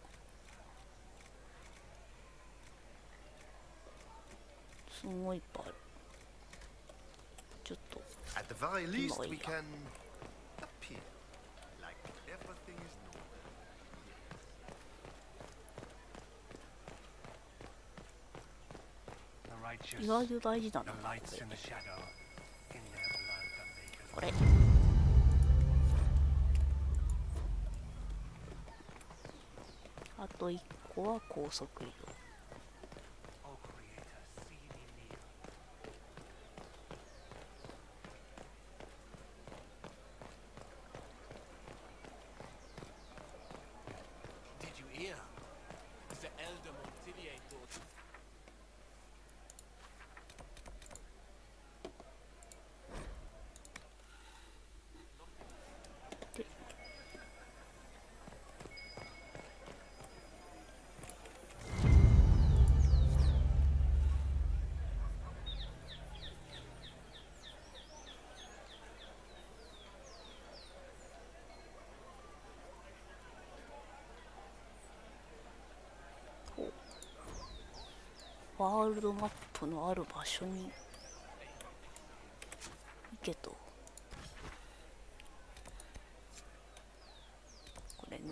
すごいいっぱいある。ちょっと。At the very least, we Maria. can appear like everything is normal. 意外と大事だなこれ。あと1個は高速移動。ワールドマップのある場所に行けと。これね。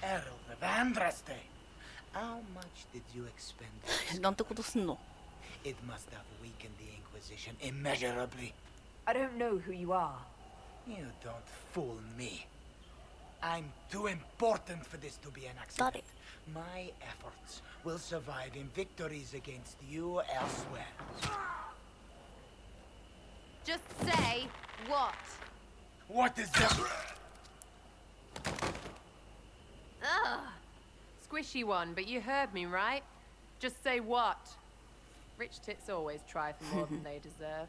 Herald of Andraste. How much did you expend? なんてことすんの。 It must have weakened the Inquisition immeasurably. I don't know who you are. You don't fool me. I'm too important for this to be an accident. My efforts will survive in victories against you elsewhere. Just say what? What is that? Ugh. Squishy one, but you heard me, right? Just say what? Rich tits always try for more than they deserve.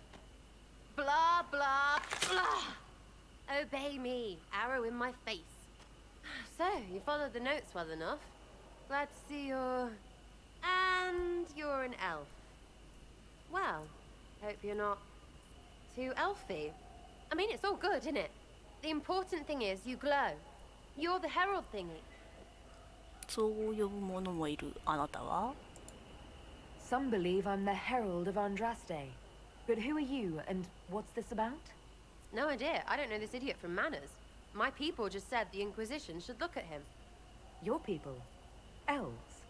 Blah, blah, blah. Obey me. Arrow in my face. So, you followed the notes well enough. Glad to see you're... And you're an elf. Well, hope you're not too elfy. I mean, it's all good, isn't it? The important thing is you glow. You're the herald thingy. そう呼ぶ者もいる。あなたは Some believe I'm the Herald of Andraste. But who are you, and what's this about? No idea. I don't know this idiot from Manners. My people just said the Inquisition should look at him. Your people? Elves?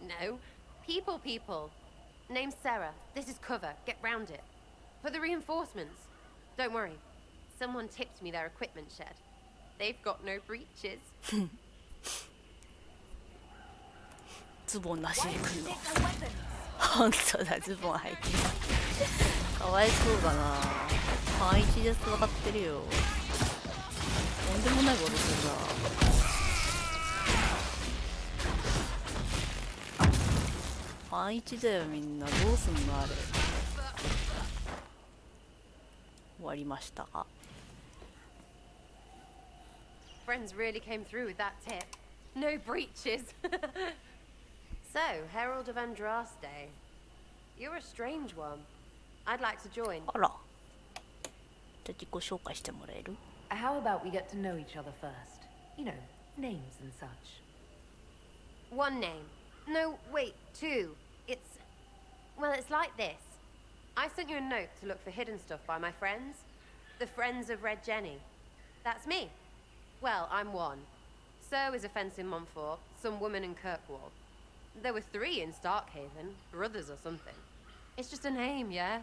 No. People. Name's Sarah. This is cover. Get round it. For the reinforcements. Don't worry. Someone tipped me their equipment shed. They've got no breaches. ズボンなしで来るの。本当だ、ズボン履いてる。かわいそうだな。パン1です。分かってるよ。とんでもないことするな。パン1だよみんな。どうすんのあれ。終わりましたか。Friends really came through with that tip. No breaches. So, Herald of Andraste. You're a strange one. I'd like to join. あら。じゃあ自己紹介してもらえる？ How about we get to know each other first? You know, names and such. One name. No, wait, two. Well, it's like this. I sent you a note to look for hidden stuff by my friends. The Friends of Red Jenny. That's me. Well, I'm one. So is a fence in Montfort, some woman in Kirkwall. There were 3 in Starkhaven, brothers or something. It's just a name, yeah?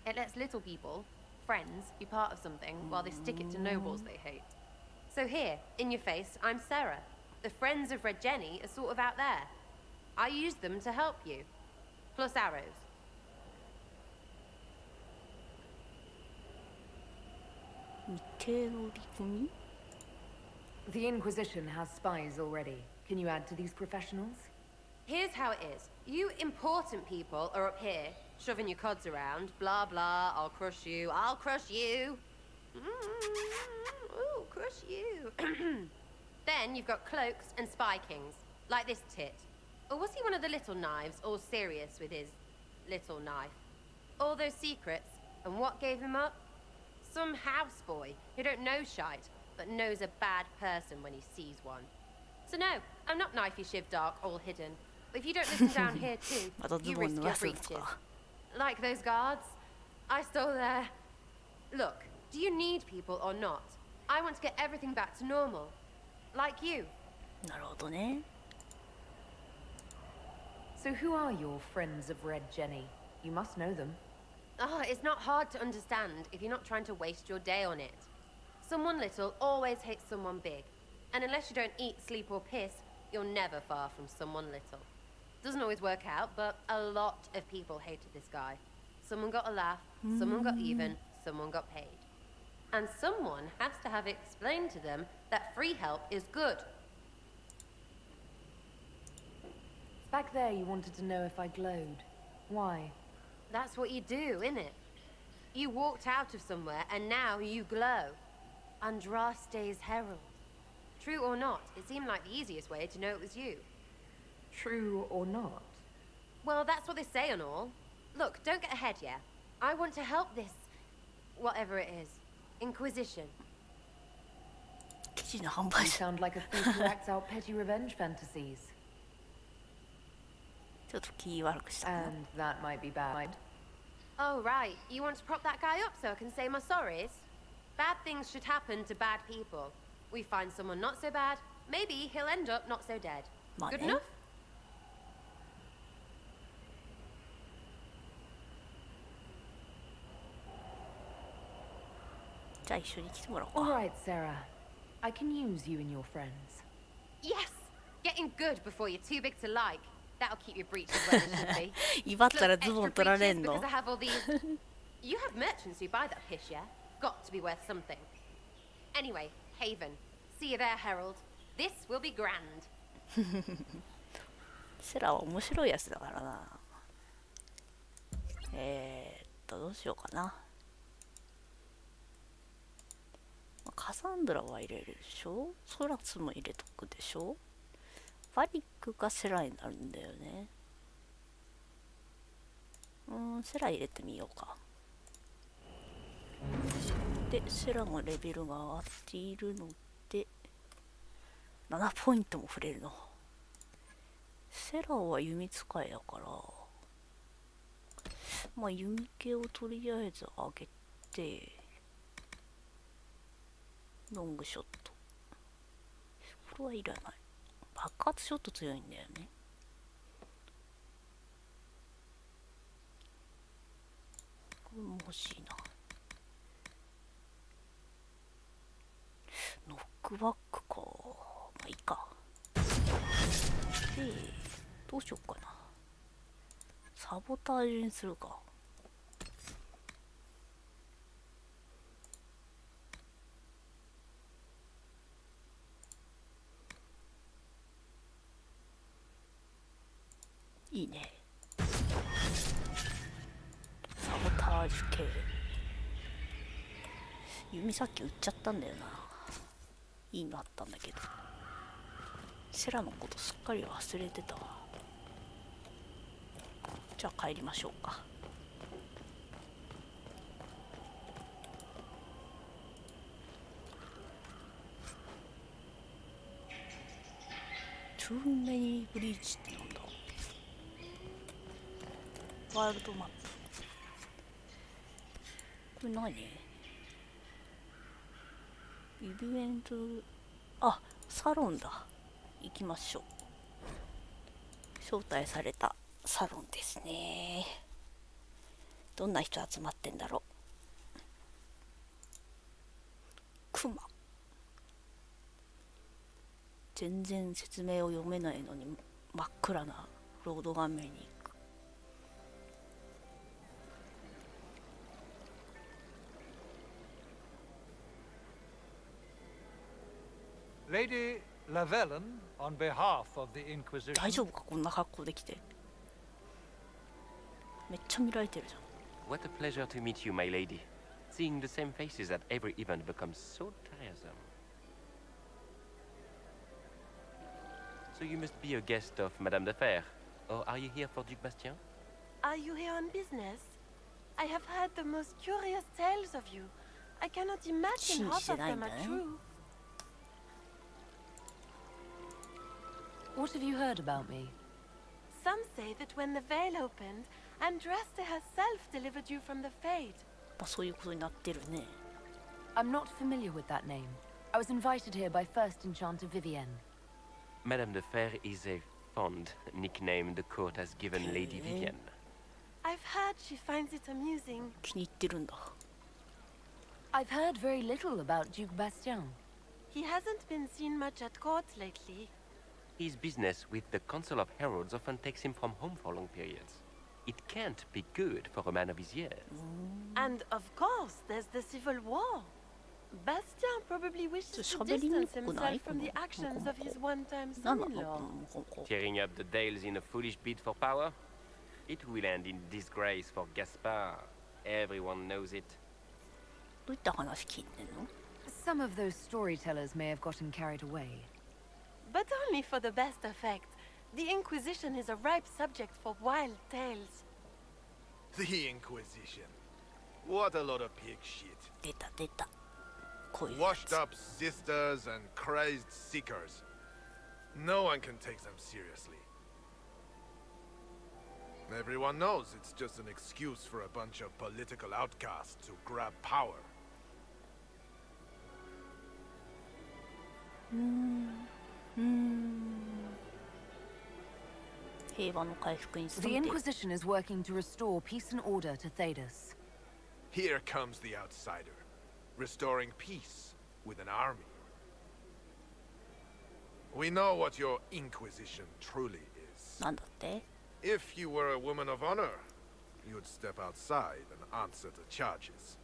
It lets little people, friends, be part of something while they stick it to nobles they hate. So here, in your face, I'm Sarah. The friends of Red Jenny are sort of out there. I used them to help you. Plus arrows. The Inquisition has spies already. Can you add to these professionals? Here's how it is. You important people are up here, shoving your cods around. Blah, blah, I'll crush you, I'll crush you. Ooh, crush you. Then you've got cloaks and spy kings, like this tit. Or was he one of the little knives, all serious with his little knife? All those secrets, and what gave him up? Some houseboy who don't know shite, but knows a bad person when he sees one. So no, I'm not knifey shiv dark, all hidden. But if you don't listen down here too, you risk your breaches. Like those guards, I stole their... Look, do you need people or not? I want to get everything back to normal. Like you. なるほどね。 So who are your friends of Red Jenny? You must know them. Oh, it's not hard to understand if you're not trying to waste your day on it. Someone little always hates someone big. And unless you don't eat, sleep or piss, you're never far from someone little. Doesn't always work out, but a lot of people hated this guy. Someone got a laugh, someone got even, someone got paid. And someone has to have explained to them that free help is good. Back there you wanted to know if I glowed. Why? That's what you do, innit? You walked out of somewhere and now you glow. Andraste's herald. True or not, it seemed like the easiest way to know it was you. True or not? Well, that's what they say and all. Look, don't get ahead, yeah? I want to help this... whatever it is. Inquisition. You sound like a thief who acts out petty revenge fantasies. ちょっと気悪くしたかな。 And that might be bad. Oh, right. You want to prop that guy up so I can say my sorries? Bad things should happen to bad people. We find someone not so bad, maybe he'll end up not so dead. Good enough? じゃあ一緒に来てもらおう All か。 right, Sarah. I can use you and your friends. Yes! Getting good before you're too big to like. That'll keep your breeches where they should be. 威張ったら Plus ズボン extra 取られ breeches んの because I have all these... You have merchants who buy that piss, yeah? Got to be worth something. Anyway, Haven. See you there, Herald. This will be grand. セラは面白いやつだからな。どうしようかな。カサンドラは入れるでしょ。ソラスも入れとくでしょ。バリックがセラになるんだよね。セラ入れてみようか。で、セラのレベルが上がっているので、7ポイントも触れるの。セラは弓使いだから、まあ弓系をとりあえず上げて、ロングショット。これはいらない。爆発ショット強いんだよね。これも欲しいな。ノックバックか。まあいいか。で、どうしようかな。サボタージュにするか。いいね。サボタージュ系。弓さっき売っちゃったんだよな。いいのあったんだけど。セラのことすっかり忘れてたわ。じゃあ帰りましょうか。Too many breach ってなんだ。ワールドマップ。これ何？イベント、あ、サロンだ。行きましょう。招待されたサロンですね。どんな人集まってんだろう。クマ。全然説明を読めないのに真っ暗なロード画面に行く。Lady Lavellen, on behalf of the Inquisition. 大丈夫かこんな格好できて。めっちゃ見られてるじゃん。What a pleasure to meet you, my lady. Seeing the same faces at every event becomes so tiresome. So you must be a guest of Madame de Fer, or are you here for Duc Bastien? Are you here on business? I have heard the most curious tales of you. I cannot imagine half of them are true. What have you heard about me? Some say that when the veil opened, Andraste herself delivered you from the Fade. まあそういうことになってるね。I'm not familiar with that name. I was invited here by First Enchanter Vivienne. Madame de Fer is a fond nickname the court has given Lady Vivienne. I've heard she finds it amusing. 気に入ってるんだ。I've heard very little about Duc Bastien. He hasn't been seen much at court lately. His business with the Council of Heralds often takes him from home for long periods. It can't be good for a man of his years. And of course, there's the civil war. Bastien probably wishes to distance himself from the actions of his one-time son-in-law. Tearing up the Dales in a foolish bid for power? It will end in disgrace for Gaspard. Everyone knows it. どういった話聞いてんの？ Some of those storytellers may have gotten carried away. But only for the best effect. The Inquisition is a ripe subject for wild tales. The Inquisition. What a lot of pig shit. 出た出た。こういうや Washed つ。 up sisters and crazed seekers. No one can take them seriously. Everyone knows it's just an excuse for a bunch of political outcasts to grab power. 平和の回復に努 The めている。 Inquisition is working to restore peace and order to Thedas. Here comes the outsider, restoring peace with an army. We know what your Inquisition truly is. なんだって？ If you were a woman of honor, you'd step outside and answer the charges.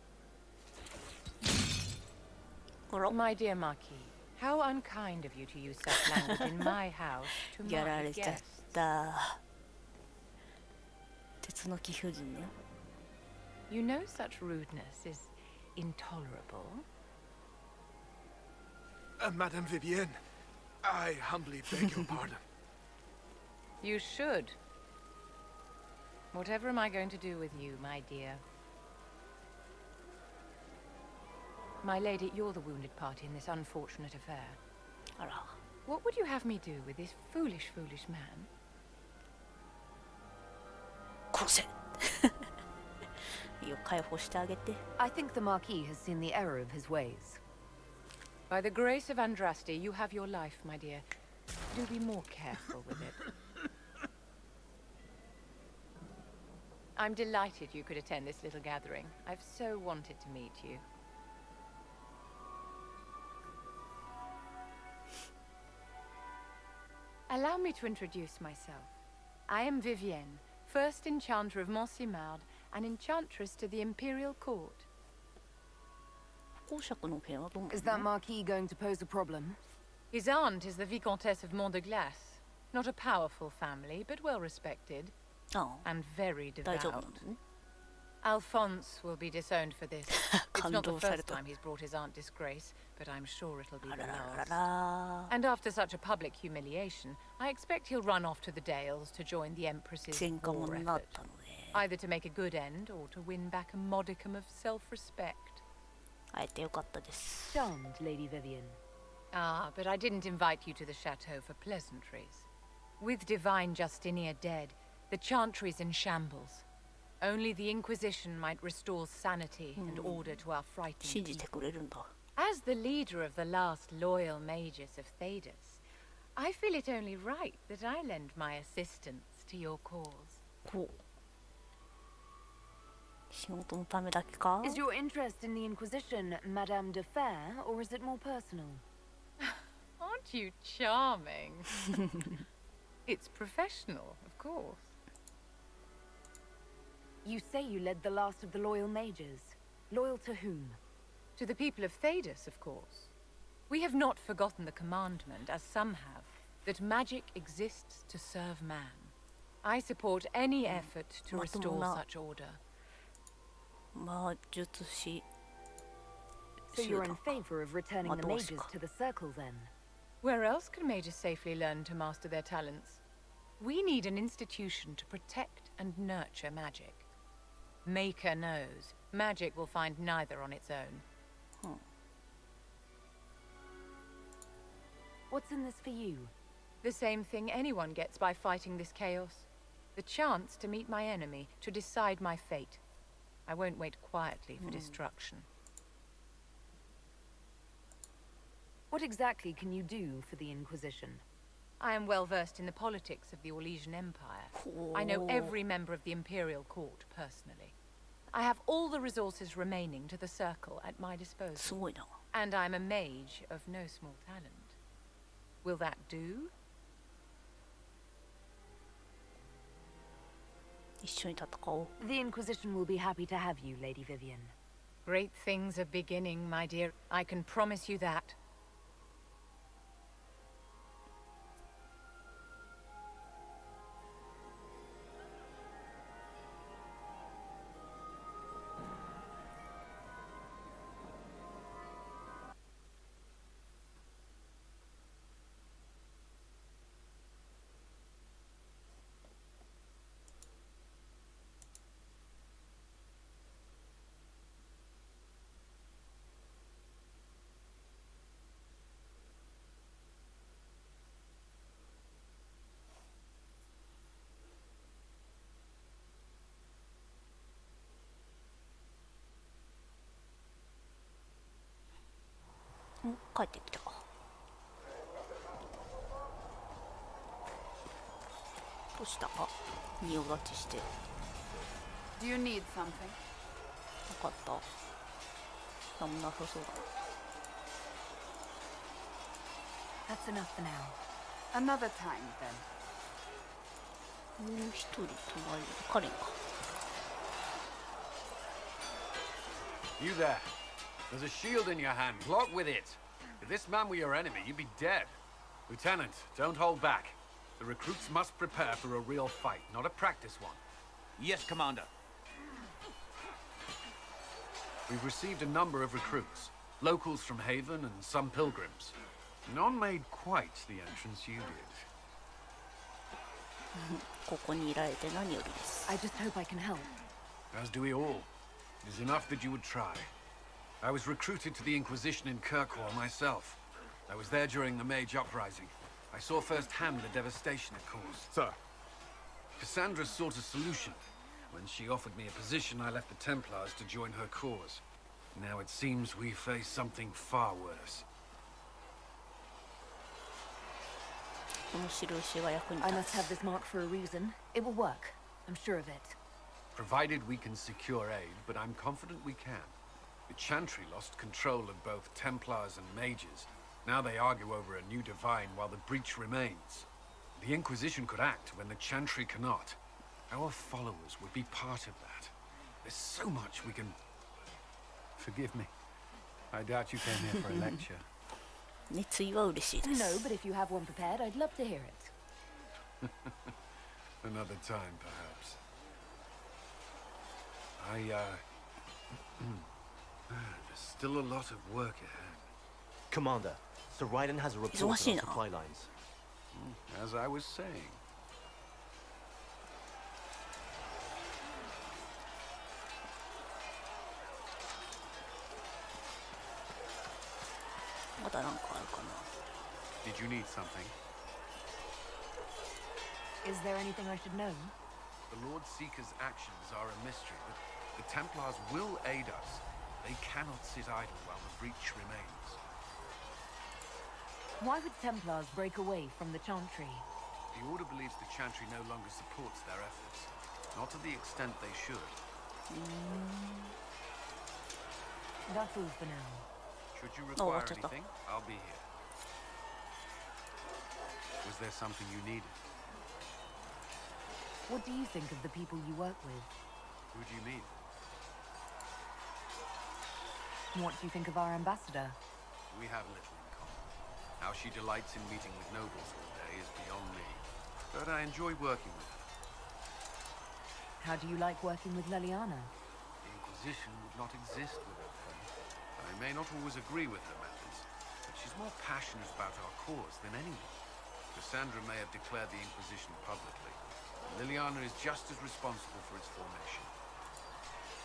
My dear Marquis, how unkind of you to use such language in my house to やら my れちゃっ guests. た。鉄の貴婦人ね。 You know such rudeness is intolerable. Madame Vivienne, I humbly beg your pardon. You should. Whatever am I going to do with you, my dear? My lady, you're the wounded party in this unfortunate affair. あら。 What would you have me do with this foolish, foolish man? 殺せ。いいよ、解放してあげて。 I think the Marquis has seen the error of his ways. By the grace of Andraste, you have your life, my dear. Do be more careful with it. I'm delighted you could attend this little gathering. I've so wanted to meet you. Allow me to introduce myself. I am Vivienne, first enchanter of Montsimard, and enchantress to the Imperial Court. 公爵の件はどうなの？ Is that Marquis going to pose a problem? His aunt is the Vicomtesse of Mont de Glace. Not a powerful family, but well respected. ああ。 And very 大丈夫な devout. のね。 Alphonse will be disowned for this. It's not the 感動され first た。 time he's brought his aunt disgrace, but I'm sure it'll be あ the ららら last. ら。 And after such a public humiliation, I expect he'll run off to the Dales to join the Empress's 喧嘩 war 者になっ effort. たのね。 Either to make a good end or to win back a modicum of self-respect. 会えてよかったです。 Charmed, Lady Vivienne. Ah, but I didn't invite you to the chateau for pleasantries. With divine Justinia dead, the chantry's in shambles. Only the Inquisition might restore sanity and order to our frightened 信じて people. くれるんだ。 As the leader of the last loyal mages of Thedas, I feel it only right that I lend my assistance to your cause. こう。仕事のためだけか？ Is your interest in the Inquisition Madame de Fer, or is it more personal? Aren't Aren't you charming? It's professional, of course. You say you led the last of the loyal mages. Loyal to whom? To the people of Thedas, of course. We have not forgotten the commandment, as some have, that magic exists to serve man. I support any effort to restore such order. So you're in favor of returning the mages to the circle, then? Where else can mages safely learn to master their talents? We need an institution to protect and nurture magic. Maker knows, magic will find neither on its own. What's in this for you? The same thing anyone gets by fighting this chaos. The chance to meet my enemy, to decide my fate. I won't wait quietly for destruction. What exactly can you do for the Inquisition? I am well versed in the politics of the Orlesian Empire. I know every member of the Imperial Court personally. I have all the resources remaining to the Circle at my disposal. And I'm a mage of no small talent. Will that do? The Inquisition will be happy to have you, Lady Vivian. Great things are beginning, my dear. I can promise you that. Do you need something? That's enough for now. Another time, then. You there. There's a shield in your hand. Block with it. If this man were your enemy, you'd be dead. Lieutenant, don't hold back. The recruits must prepare for a real fight, not a practice one. Yes, Commander. We've received a number of recruits. Locals from Haven and some pilgrims. None made quite the entrance you did. I just hope I can help. As do we all. It is enough that you would try. I was recruited to the Inquisition in Kirkwall myself. I was there during the Mage Uprising. I saw firsthand the devastation it caused. Sir. Cassandra sought a solution. When she offered me a position, I left the Templars to join her cause. Now it seems we face something far worse. I must have this mark for a reason. It will work. I'm sure of it. Provided we can secure aid, but I'm confident we can. The Chantry lost control of both Templars and Mages. Now they argue over a new divine while the breach remains. The Inquisition could act when the Chantry cannot. Our followers would be part of that. There's so much we can... Forgive me. I doubt you came here for a lecture. No, but if you have one prepared, I'd love to hear it. Another time, perhaps. There's still a lot of work ahead. Commander, Sir Raiden has a report on our supply lines. As I was saying. Did you need something? Is there anything I should know? The Lord Seeker's actions are a mystery, but the Templars will aid us. They cannot sit idle while the breach remains. Why would Templars break away from the Chantry? The Order believes the Chantry no longer supports their efforts. Not to the extent they should. That's all for now. Should you require anything, I'll be here. there something you needed? What do you think of the people you work with? Who do you mean? What do you think of our ambassador? We have little in common. How she delights in meeting with nobles all day is beyond me. But I enjoy working with her. How do you like working with Leliana? The Inquisition would not exist without her. I may not always agree with her methods, but she's more passionate about our cause than anyone. Cassandra may have declared the Inquisition publicly. Liliana is just as responsible for its formation.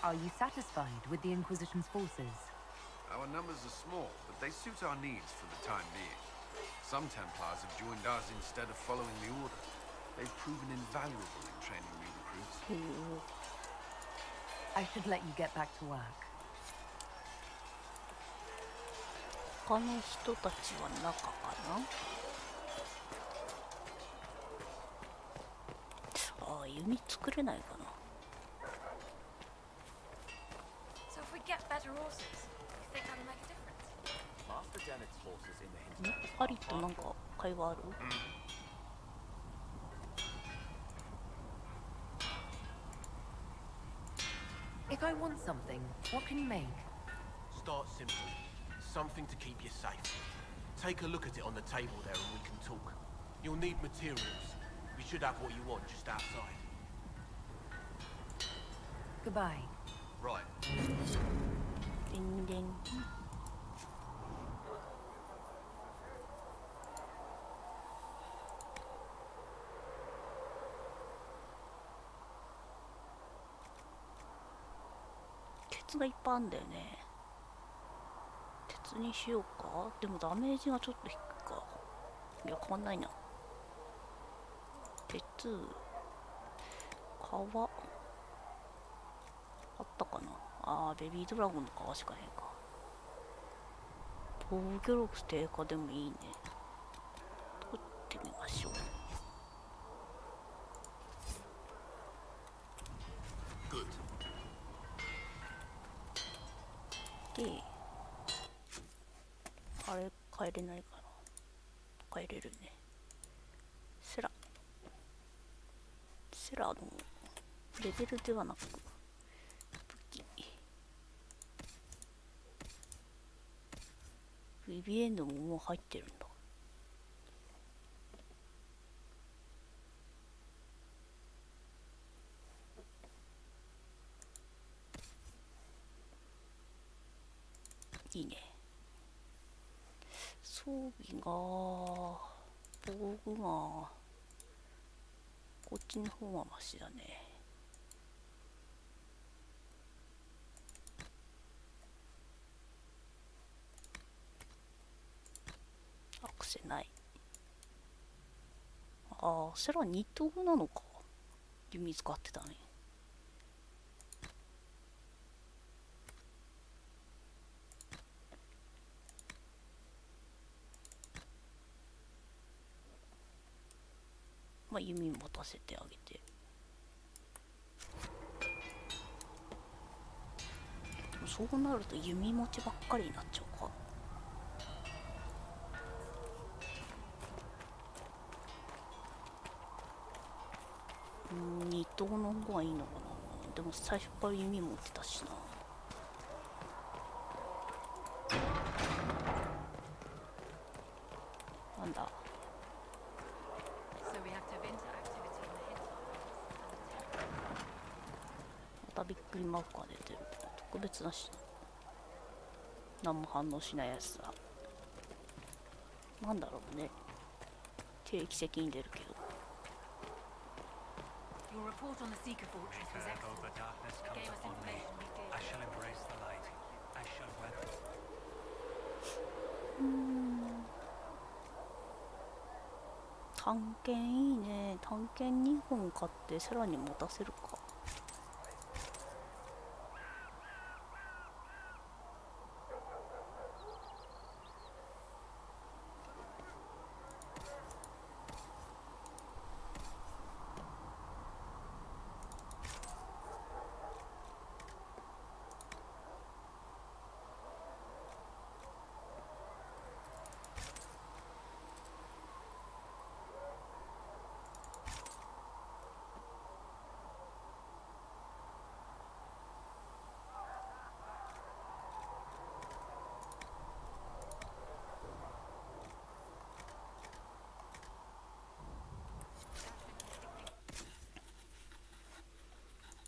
Are you satisfied with the Inquisition's forces? Our numbers are small, but they suit our needs for the time being. Some Templars have joined us instead of following the Order. They've proven invaluable in training new recruits. I should let you get back to work. 他の人たちは中かな。ああ、弓作れないかな。So if we get better horses, you think that'll make a difference? Master Dennett's horses in the hinterland. ハリーとなんか会話ある？ If I want something, what can you make? Start simple. Something to keep you safe. Take a look at it on the table there and we can talk. You'll need materials. We should have what you want just outside. Goodbye. Right. デンデン。鉄がいっぱいあんだよね。鉄にしようか。でもダメージがちょっと低いか。いや、変わんないな。鉄、革あったかな。あー、ベビードラゴンの革しかねえか。防御力低下でもいいね。取ってみましょう。で、あれ変えれないかな。変えれるね。セラのレベルではなく武器。ビビエンドももう入ってるんだ。いいね。装備が防具がこっちの方がマシだね。アクセない。ああ、セラ2等なのか。弓使ってたね。まあ弓持たせてあげて。でもそうなると弓持ちばっかりになっちゃうか。2等の方がいいのかな。でも最初から弓持ってたしな。なんだ。またびっくりマークが出てる。特別だしな。何も反応しないやつだ。なんだろうね。定期的に出るけど。Your report on the Seeker Fortress was excellent. The darkness comes Gave us upon me. information we did. I shall embrace the light. I shall weather it. 探検いいね。探検2本買ってさらに持たせるか。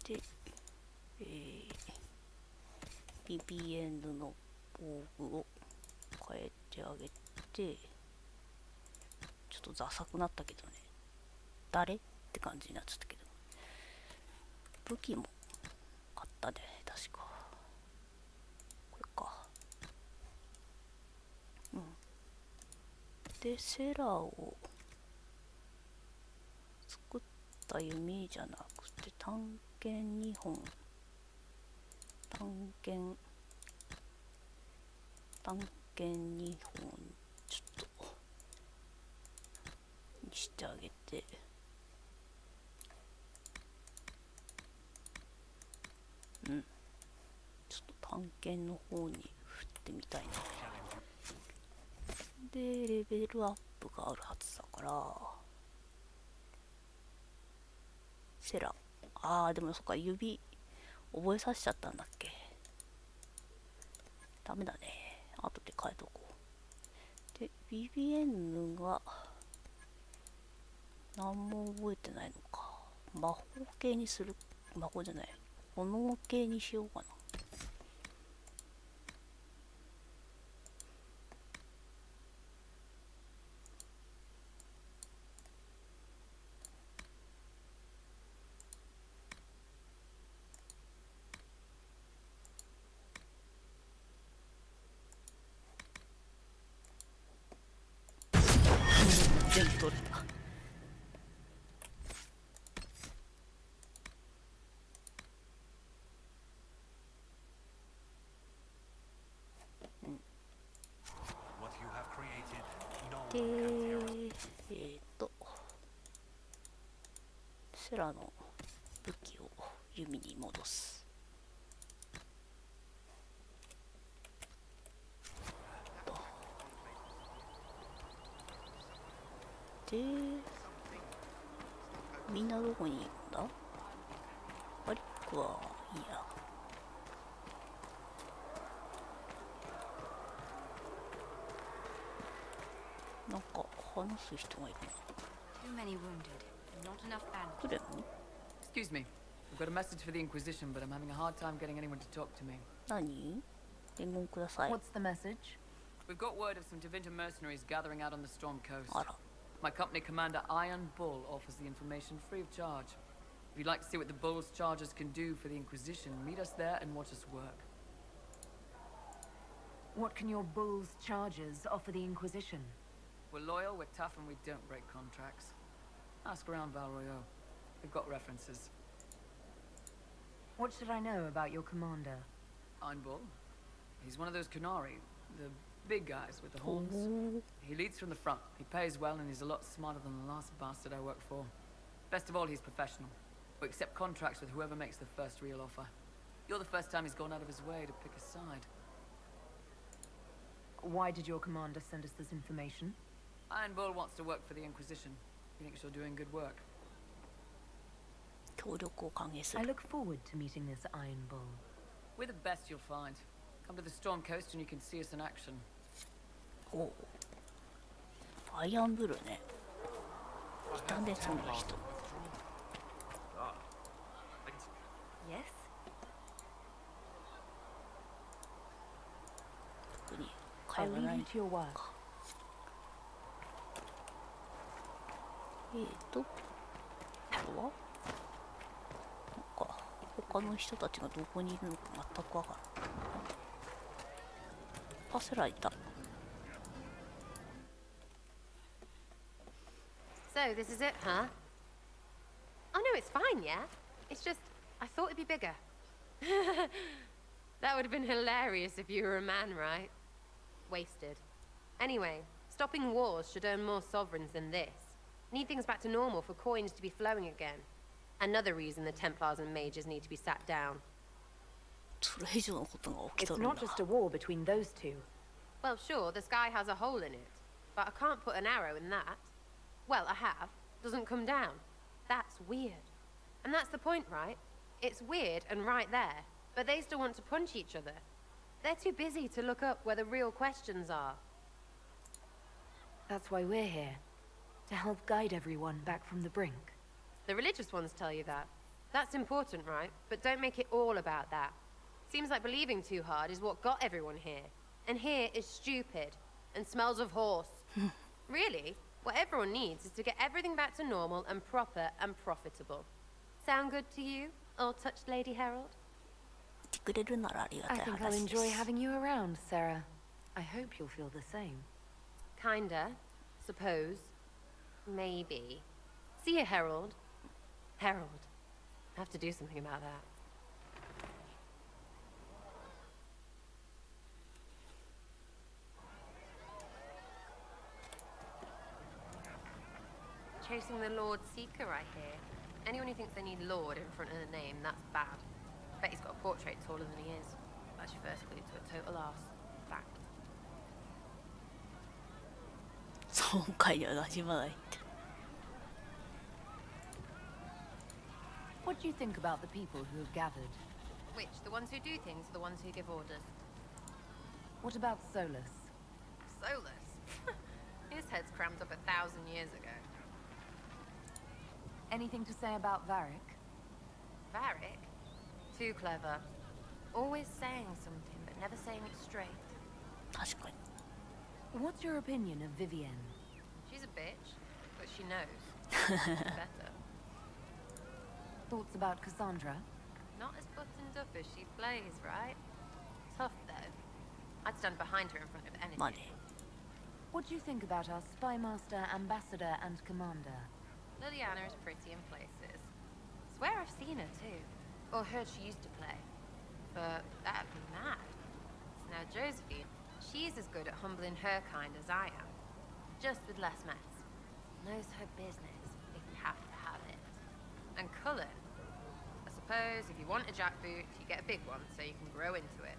で、BBN の防具を変えてあげて、ちょっとダサくなったけどね、誰って感じになっちゃったけど、武器も買ったね、確かこれか。でセラを作った弓じゃなくて短剣2本、短剣2本ちょっとにしてあげて、ちょっと短剣の方に振ってみたいな。でレベルアップがあるはずだから、セラ、でもそっか、指覚えさせちゃったんだっけ。ダメだね、後で変えとこう。で BBN が何も覚えてないのか。魔法系にする、魔法じゃない、炎系にしようかな。全部取れた。でセラの武器を弓に戻す。でみんなどこにいるんだ。バリックはいいや。なんか話す人がいるな。 Too many wounded. Not enough bandages. クレム Excuse me. I've got a message for the Inquisition, but I'm having a hard time getting anyone to talk to me. 何？伝言ください。 What's the message? We've got word of some Tevinter mercenaries gathering out on the Storm Coast. あら。 My company commander, Iron Bull, offers the information free of charge. If you'd like to see what the Bull's chargers can do for the Inquisition, meet us there and watch us work. What can your bull's charges offer the Inquisition? We're loyal, we're tough, and we don't break contracts. Ask around Val Royeaux. We've got references. What should I know about your commander? Iron Bull? He's one of those Kunari, the big guys with the horns. He leads from the front. He pays well, and he's a lot smarter than the last bastard I worked for. Best of all, he's professional. We accept contracts with whoever makes the first real offer. You're the first time he's gone out of his way to pick a side. Why did your commander send us this information? Iron Bull wants to work for the Inquisition. He thinks you're doing good work. 協力を歓迎す I る。 look forward to meeting this Iron Bull. We're the best you'll find. Come to the Storm Coast and you can see us in action. おう、アイアンブルね。いたね、そんな人。 Yes? 特に I'll 会話 leave ない you の to your work. か。あとはなんか他の人たちがどこにいるのか全くわからない。パセラいた。 So, this is it, huh? Oh no, it's fine, yeah? It's just, I thought it'd be bigger. That would have been hilarious if you were a man, right? Wasted. Anyway, stopping wars should earn more sovereigns than this. Need things back to normal for coins to be flowing again. Another reason the Templars and Mages need to be sat down. それ以上のことが起き It's とるんだ。 not just a war between those two. Well, sure, the sky has a hole in it, but I can't put an arrow in that. Well, I have. Doesn't come down. That's weird. And that's the point, right? It's weird and right there, but they still want to punch each other. They're too busy to look up where the real questions are. That's why we're here. To help guide everyone back from the brink. The religious ones tell you that. That's important, right? But don't make it all about that. Seems like believing too hard is what got everyone here. And here is stupid and smells of horse. Really? What everyone needs is to get everything back to normal and proper and profitable. Sound good to you, old-touched Lady Herald? I think I'll enjoy having you around, Sarah. I hope you'll feel the same. Kinda. Suppose. Maybe. See you, Herald. Herald. I have to do something about that. Chasing the Lord Seeker, I hear. Anyone who thinks they need Lord in front of the name, that's bad. Bet he's got a portrait taller than he is. That's your first clue to a total arse. Fact. そうかいやなじまないって。 What do you think about the people who have gathered? Which? The ones who do things or the ones who give orders? What about Solus? Solus? His head's crammed up 1,000 years ago. Anything to say about Varric? Varric? Too clever. Always saying something, but never saying it straight. 確かに。 What's your opinion of Vivienne? She's a bitch, but she knows. Better. Thoughts about Cassandra? Not as buttoned up as she plays, right? Tough, though. I'd stand behind her in front of anything. Money. What do you think about our spy master, ambassador, and commander? Liliana is pretty in places. Swear I've seen her, too. Or heard she used to play. But that'd be mad. Now, Josephine, she's as good at humbling her kind as I am. Just with less mess. Knows her business, if you have to have it. And Cullen. I suppose if you want a jackboot, you get a big one so you can grow into it.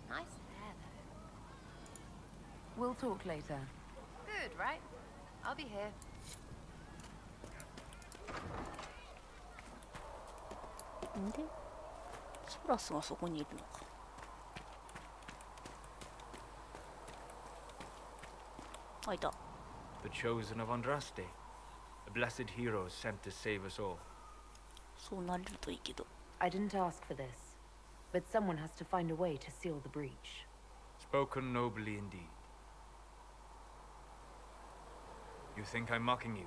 Nice hair, though. We'll talk later. Good, right? I'll be here. んでソラスがそこにいるのか。あ、いた。 The chosen of Andraste, a blessed hero sent to save us all. そうなれるといいけど。 I didn't ask for this, but someone has to find a way to seal the breach. Spoken nobly indeed. You think I'm mocking you?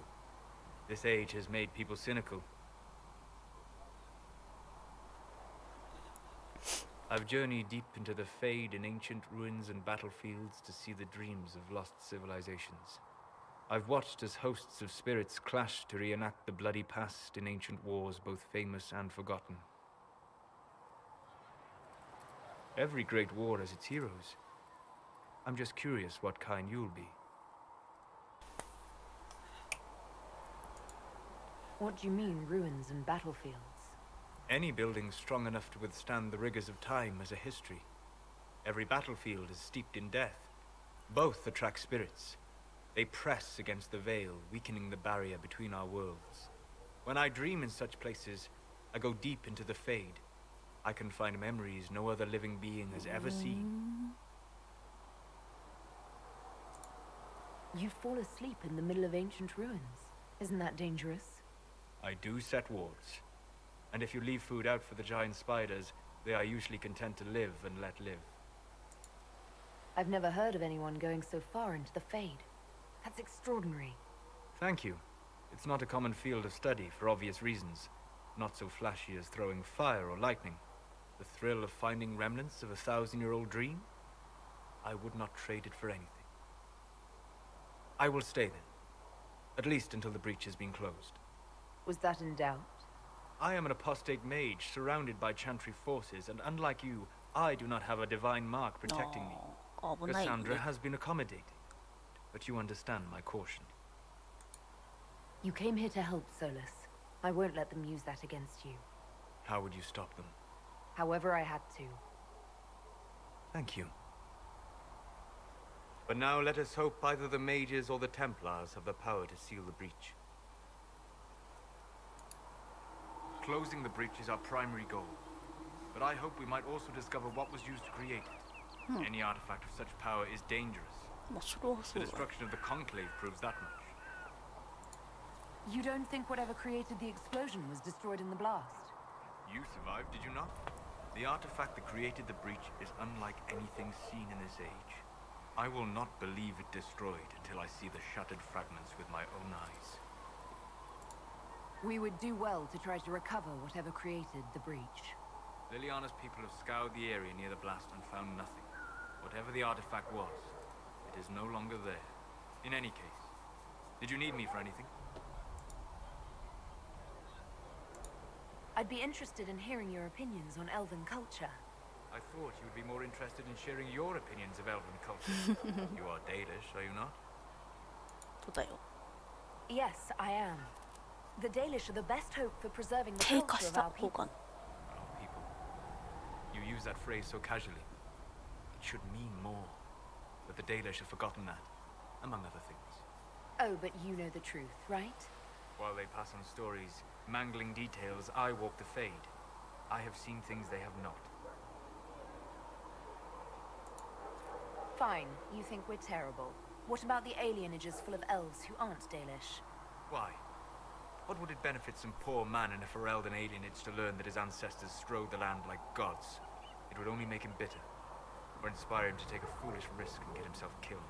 This age has made people cynical. I've journeyed deep into the Fade in ancient ruins and battlefields to see the dreams of lost civilizations. I've watched as hosts of spirits clash to reenact the bloody past in ancient wars both famous and forgotten. Every great war has its heroes. I'm just curious what kind you'll be. What do you mean, ruins and battlefields? Any building strong enough to withstand the rigors of time has a history. Every battlefield is steeped in death. Both attract spirits. They press against the veil, weakening the barrier between our worlds. When I dream in such places, I go deep into the Fade. I can find memories no other living being has ever seen. You fall asleep in the middle of ancient ruins. Isn't that dangerous? I do set wards. And if you leave food out for the giant spiders, they are usually content to live and let live. I've never heard of anyone going so far into the Fade. That's extraordinary. Thank you. It's not a common field of study for obvious reasons. Not so flashy as throwing fire or lightning. The thrill of finding remnants of a 1,000-year-old dream? I would not trade it for anything. I will stay then. At least until the breach has been closed. Was that in doubt? I am an apostate mage surrounded by Chantry forces, and unlike you, I do not have a divine mark protecting me. Cassandra has been accommodating, but you understand my caution. You came here to help, Solus. I won't let them use that against you. How would you stop them? However I had to. Thank you. But now let us hope either the mages or the Templars have the power to seal the breach. Closing the breach is our primary goal. But I hope we might also discover what was used to create it. Any artifact of such power is dangerous. The destruction of the Conclave proves that much. You don't think whatever created the explosion was destroyed in the blast? You survived, did you not? The artifact that created the breach is unlike anything seen in this age. I will not believe it destroyed until I see the shattered fragments with my own eyes. We would do well to try to recover whatever created the breach. Liliana's people have scoured the area near the blast and found nothing. Whatever the artifact was, it is no longer there. In any case, did you need me for anything? I'd be interested in hearing your opinions on elven culture. I thought you would be more interested in sharing your opinions of elven culture. You are Dalish, are you not? そうだよ。 Yes, I am. The Dalish are the best hope for preserving the 低下 culture し of た our 方 people. かな。 Our people. You use that phrase so casually. It should mean more. But the Dalish have forgotten that, among other things. Oh, but you know the truth, right? While they pass on stories, mangling details, I walk the fade. I have seen things they have not. Fine, you think we're terrible. What about the alienages full of elves who aren't Dalish? Why? What would it benefit some poor man in a Ferelden alienage to learn that his ancestors strode the land like gods? It would only make him bitter, or inspire him to take a foolish risk and get himself killed.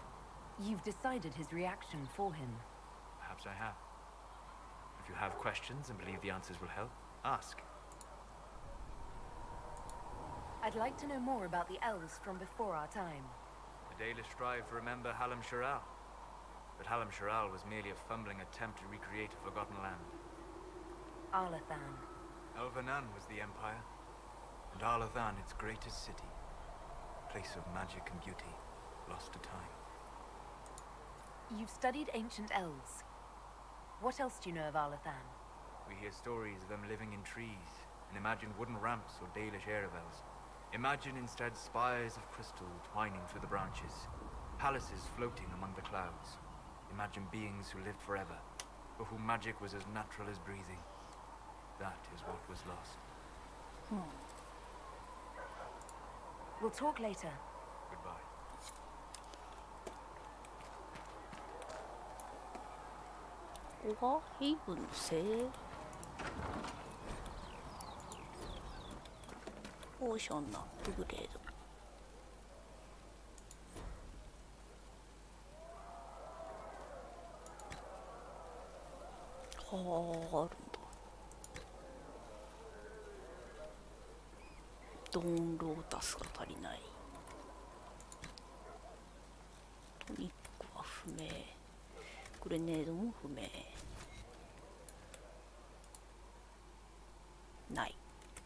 You've decided his reaction for him. Perhaps I have. If you have questions and believe the answers will help, ask. I'd like to know more about the elves from before our time. The Dalish strive to remember Hallam Sharal. But Hallam Sharal was merely a fumbling attempt to recreate a forgotten land. Arlathan. Elvanan was the empire, and Arlathan its greatest city. Place of magic and beauty, lost to time. You've studied ancient elves. What else do you know of Arlathan? We hear stories of them living in trees, and imagine wooden ramps or Dalish Erebels. Imagine instead spires of crystal twining through the branches, palaces floating among the clouds. Imagine beings who lived forever, for whom magic was as natural as breathing. That is what was lost. We'll talk later. Goodbye. ここがヘイブンのせい。オーシャンのアップグレード。はあ、あるんだ。ドーンロータスが足りない。トニックは不明。グレネードも不明。ない。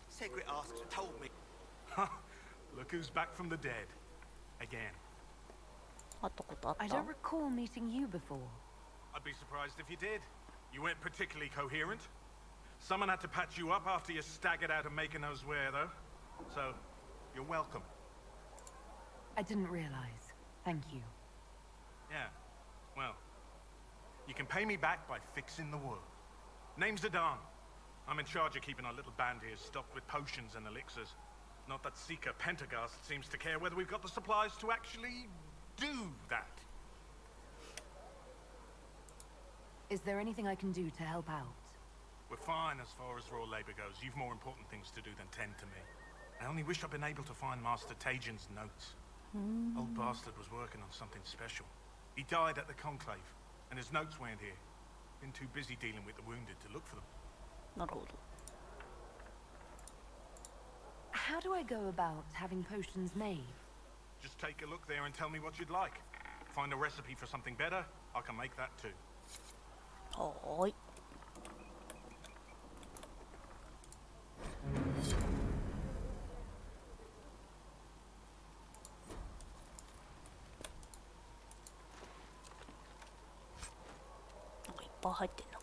Secret asks told me. Look who's back from the dead. Again. 会ったことあった I don't recall meeting you before. I'd be surprised if you did. You weren't particularly coherent. Someone had to patch you up after you staggered out of making those wear, though. So, you're welcome. I didn't realize. Thank you. Yeah, well, you can pay me back by fixing the world. Name's Adan. I'm in charge of keeping our little band here stocked with potions and elixirs. Not that Seeker Pentagast seems to care whether we've got the supplies to actually do that. Is there anything I can do to help out? We're fine as far as raw labor goes. You've more important things to do than tend to me. I only wish I'd been able to find Master Tajin's notes. Old bastard was working on something special. He died at the Conclave, and his notes weren't here. Been too busy dealing with the wounded to look for them. なるほど。 How do I go about having potions made? Just take a look there and tell me what you'd like. Find a recipe for something better, I can make that too. はーい。なんかいっぱい入ってんな。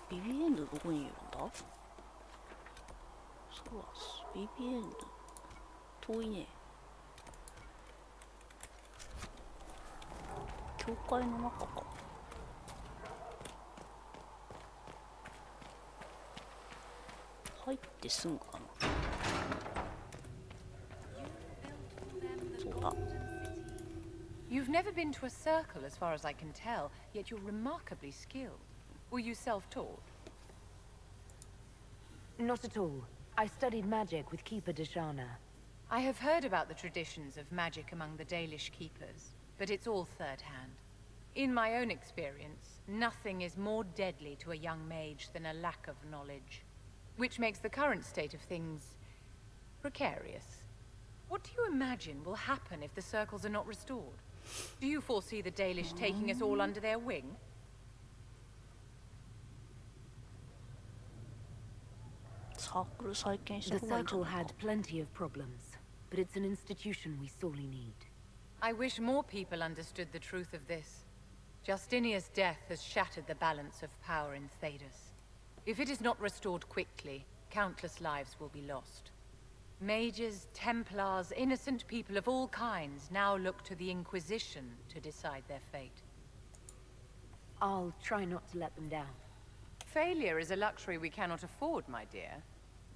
ビビエンドどこにいるんだ？そうだ、ビビエンド。遠いね。教会の中か。入ってすぐかな。そうだ。 You've never been to a circle as far as I can tell, yet you're remarkably skilled. Were you self-taught? Not at all. I studied magic with Keeper Deshana. I have heard about the traditions of magic among the Dalish keepers, but it's all third-hand. In my own experience, nothing is more deadly to a young mage than a lack of knowledge, which makes the current state of things precarious. What do you imagine will happen if the circles are not restored? Do you foresee the Dalish taking us all under their wing? The circle had plenty of problems, but it's an institution we sorely need. I wish more people understood the truth of this. Justinia's death has shattered the balance of power in Thedas. If it is not restored quickly, countless lives will be lost. Mages, Templars, innocent people of all kinds now look to the Inquisition to decide their fate. I'll try not to let them down. Failure is a luxury we cannot afford, my dear.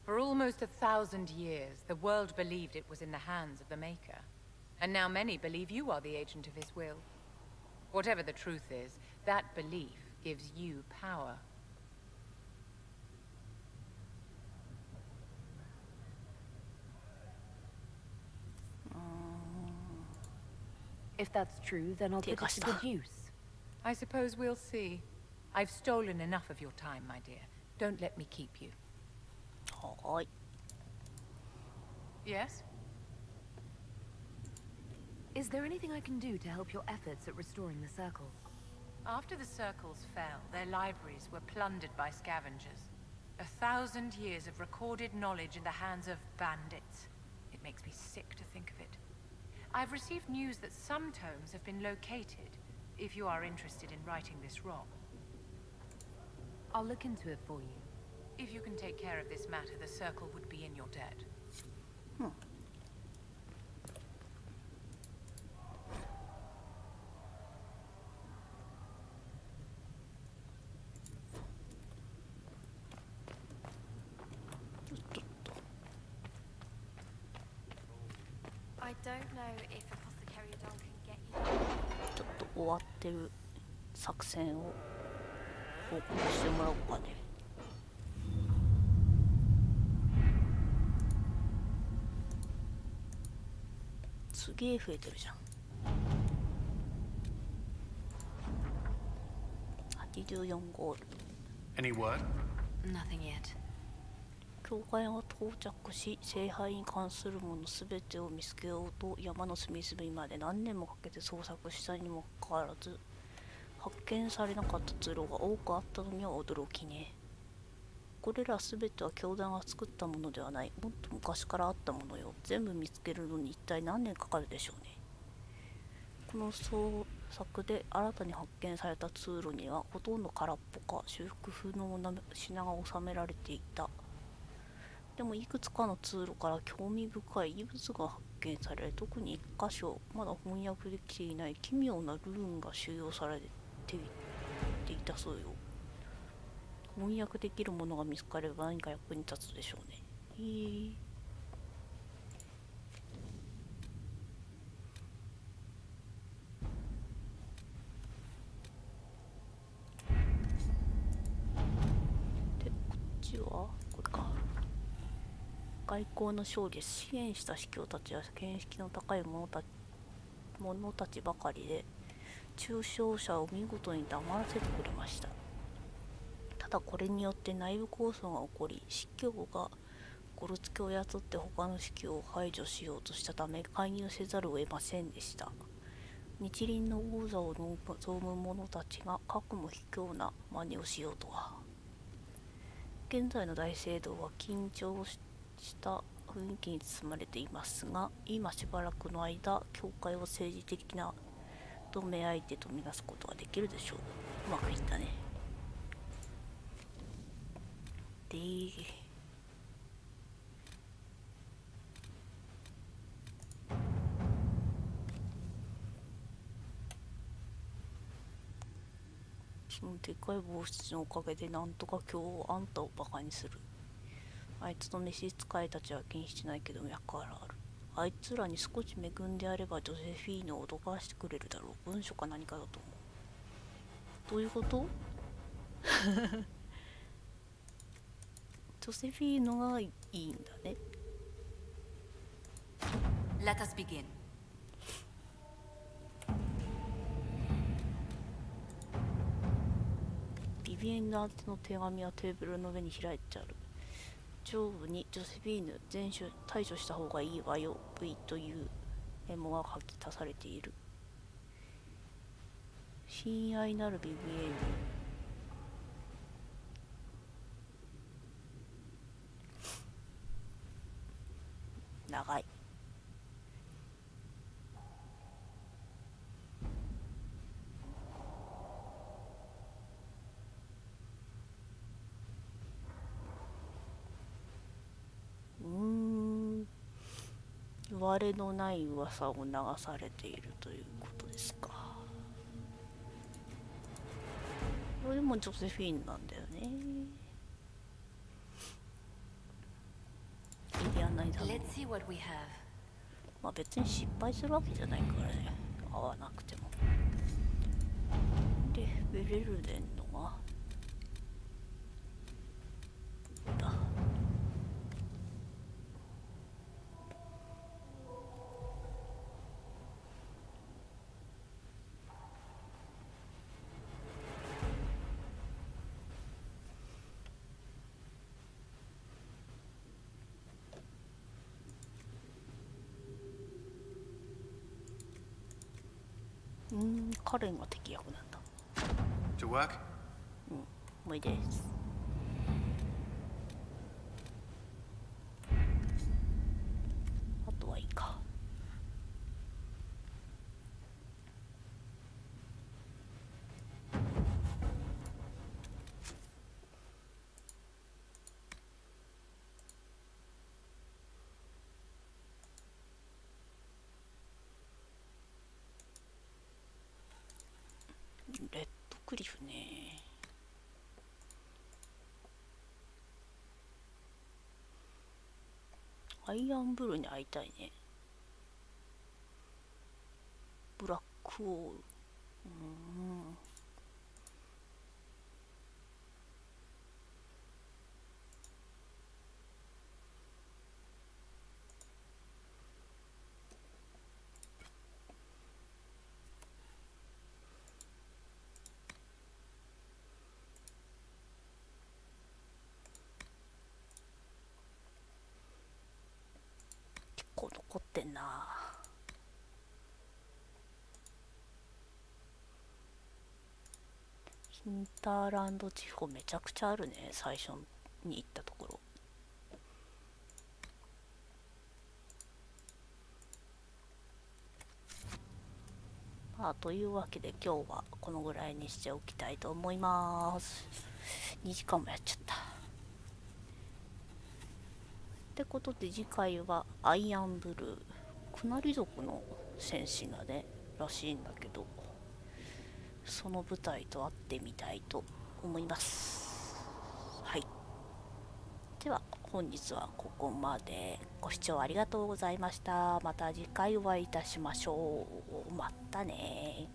For almost 1,000 years, the world believed it was in the hands of the Maker. And now many believe you are the agent of his will. Whatever the truth is, that belief gives you power. If that's true, then I'll put it to good use. I suppose we'll see. I've stolen enough of your time, my dear. Don't let me keep you. Yes? Is there anything I can do to help your efforts at restoring the circle? After the circles fell, their libraries were plundered by scavengers. 1,000 years of recorded knowledge in the hands of bandits. It makes me sick to think of it. I've received news that some tomes have been located, if you are interested in righting this wrong. I'll look into it for you. If you can take care of this matter, the circle would be in your debt. I don't know if Apothecary Don can get you. ちょっと終わってる作戦を報告してもらおうかね。すげえ増えてるじゃん。84ゴール。Any word? Nothing yet. 教会が到着し、聖杯に関するものすべてを見つけようと山の隅々まで何年もかけて捜索したにもかかわらず、発見されなかった通路が多くあったのには驚きね。これらすべては教団が作ったものではない。もっと昔からあったものよ。全部見つけるのに一体何年かかるでしょうね。この捜索で新たに発見された通路にはほとんど空っぽか修復不能な品が収められていた。でもいくつかの通路から興味深い遺物が発見され、特に1箇所まだ翻訳できていない奇妙なルーンが収容されていたそうよ。翻訳できるものが見つかれば何か役に立つでしょうね。で、こっちはこれか。外交の勝利で支援した司教たちは見識の高い者たちばかりで、中傷者を見事に黙らせてくれました。ただこれによって内部抗争が起こり、司教がゴルツキを操って他の司教を排除しようとしたため介入せざるを得ませんでした。日輪の王座を望む者たちがかくも卑怯な真似をしようとは。現在の大聖堂は緊張した雰囲気に包まれていますが、今しばらくの間教会を政治的な同盟相手とみなすことができるでしょう。うまくいったね。で、そのでっかい帽子のおかげでなんとか今日あんたをバカにする。あいつの召使いたちは気にしてないけど脈あるある。あいつらに少し恵んであればジョセフィーヌを脅かしてくれるだろう。文書か何かだと思う。どういうこと？ジョセフィーヌがいいんだね。Let us begin. ビビエンナ宛ての手紙はテーブルの上に開いてある。上部にジョセフィーヌ全種対処した方がいいわよ V というメモが書き足されている。親愛なるビビエンヌ、長い。割れのない噂を流されているということですか。これもジョセフィーヌなんだよね。イディアンナイザー。まあ別に失敗するわけじゃないからね、合わなくても。でベレルデンのがだ。カレンが敵役なんだ。To work? もういいです。あとはいいか。レッドクリフね。アイアンブルーに会いたいね。ブラックオール。残ってんな。ヒンターランド地方めちゃくちゃあるね、最初に行ったところ。まあというわけで今日はこのぐらいにしておきたいと思います。2時間もやっちゃった。ってことで次回はアイアンブルー、クナリ族の戦士がねらしいんだけど、その部隊と会ってみたいと思います。はい、では本日はここまで。ご視聴ありがとうございました。また次回お会いいたしましょう。またね。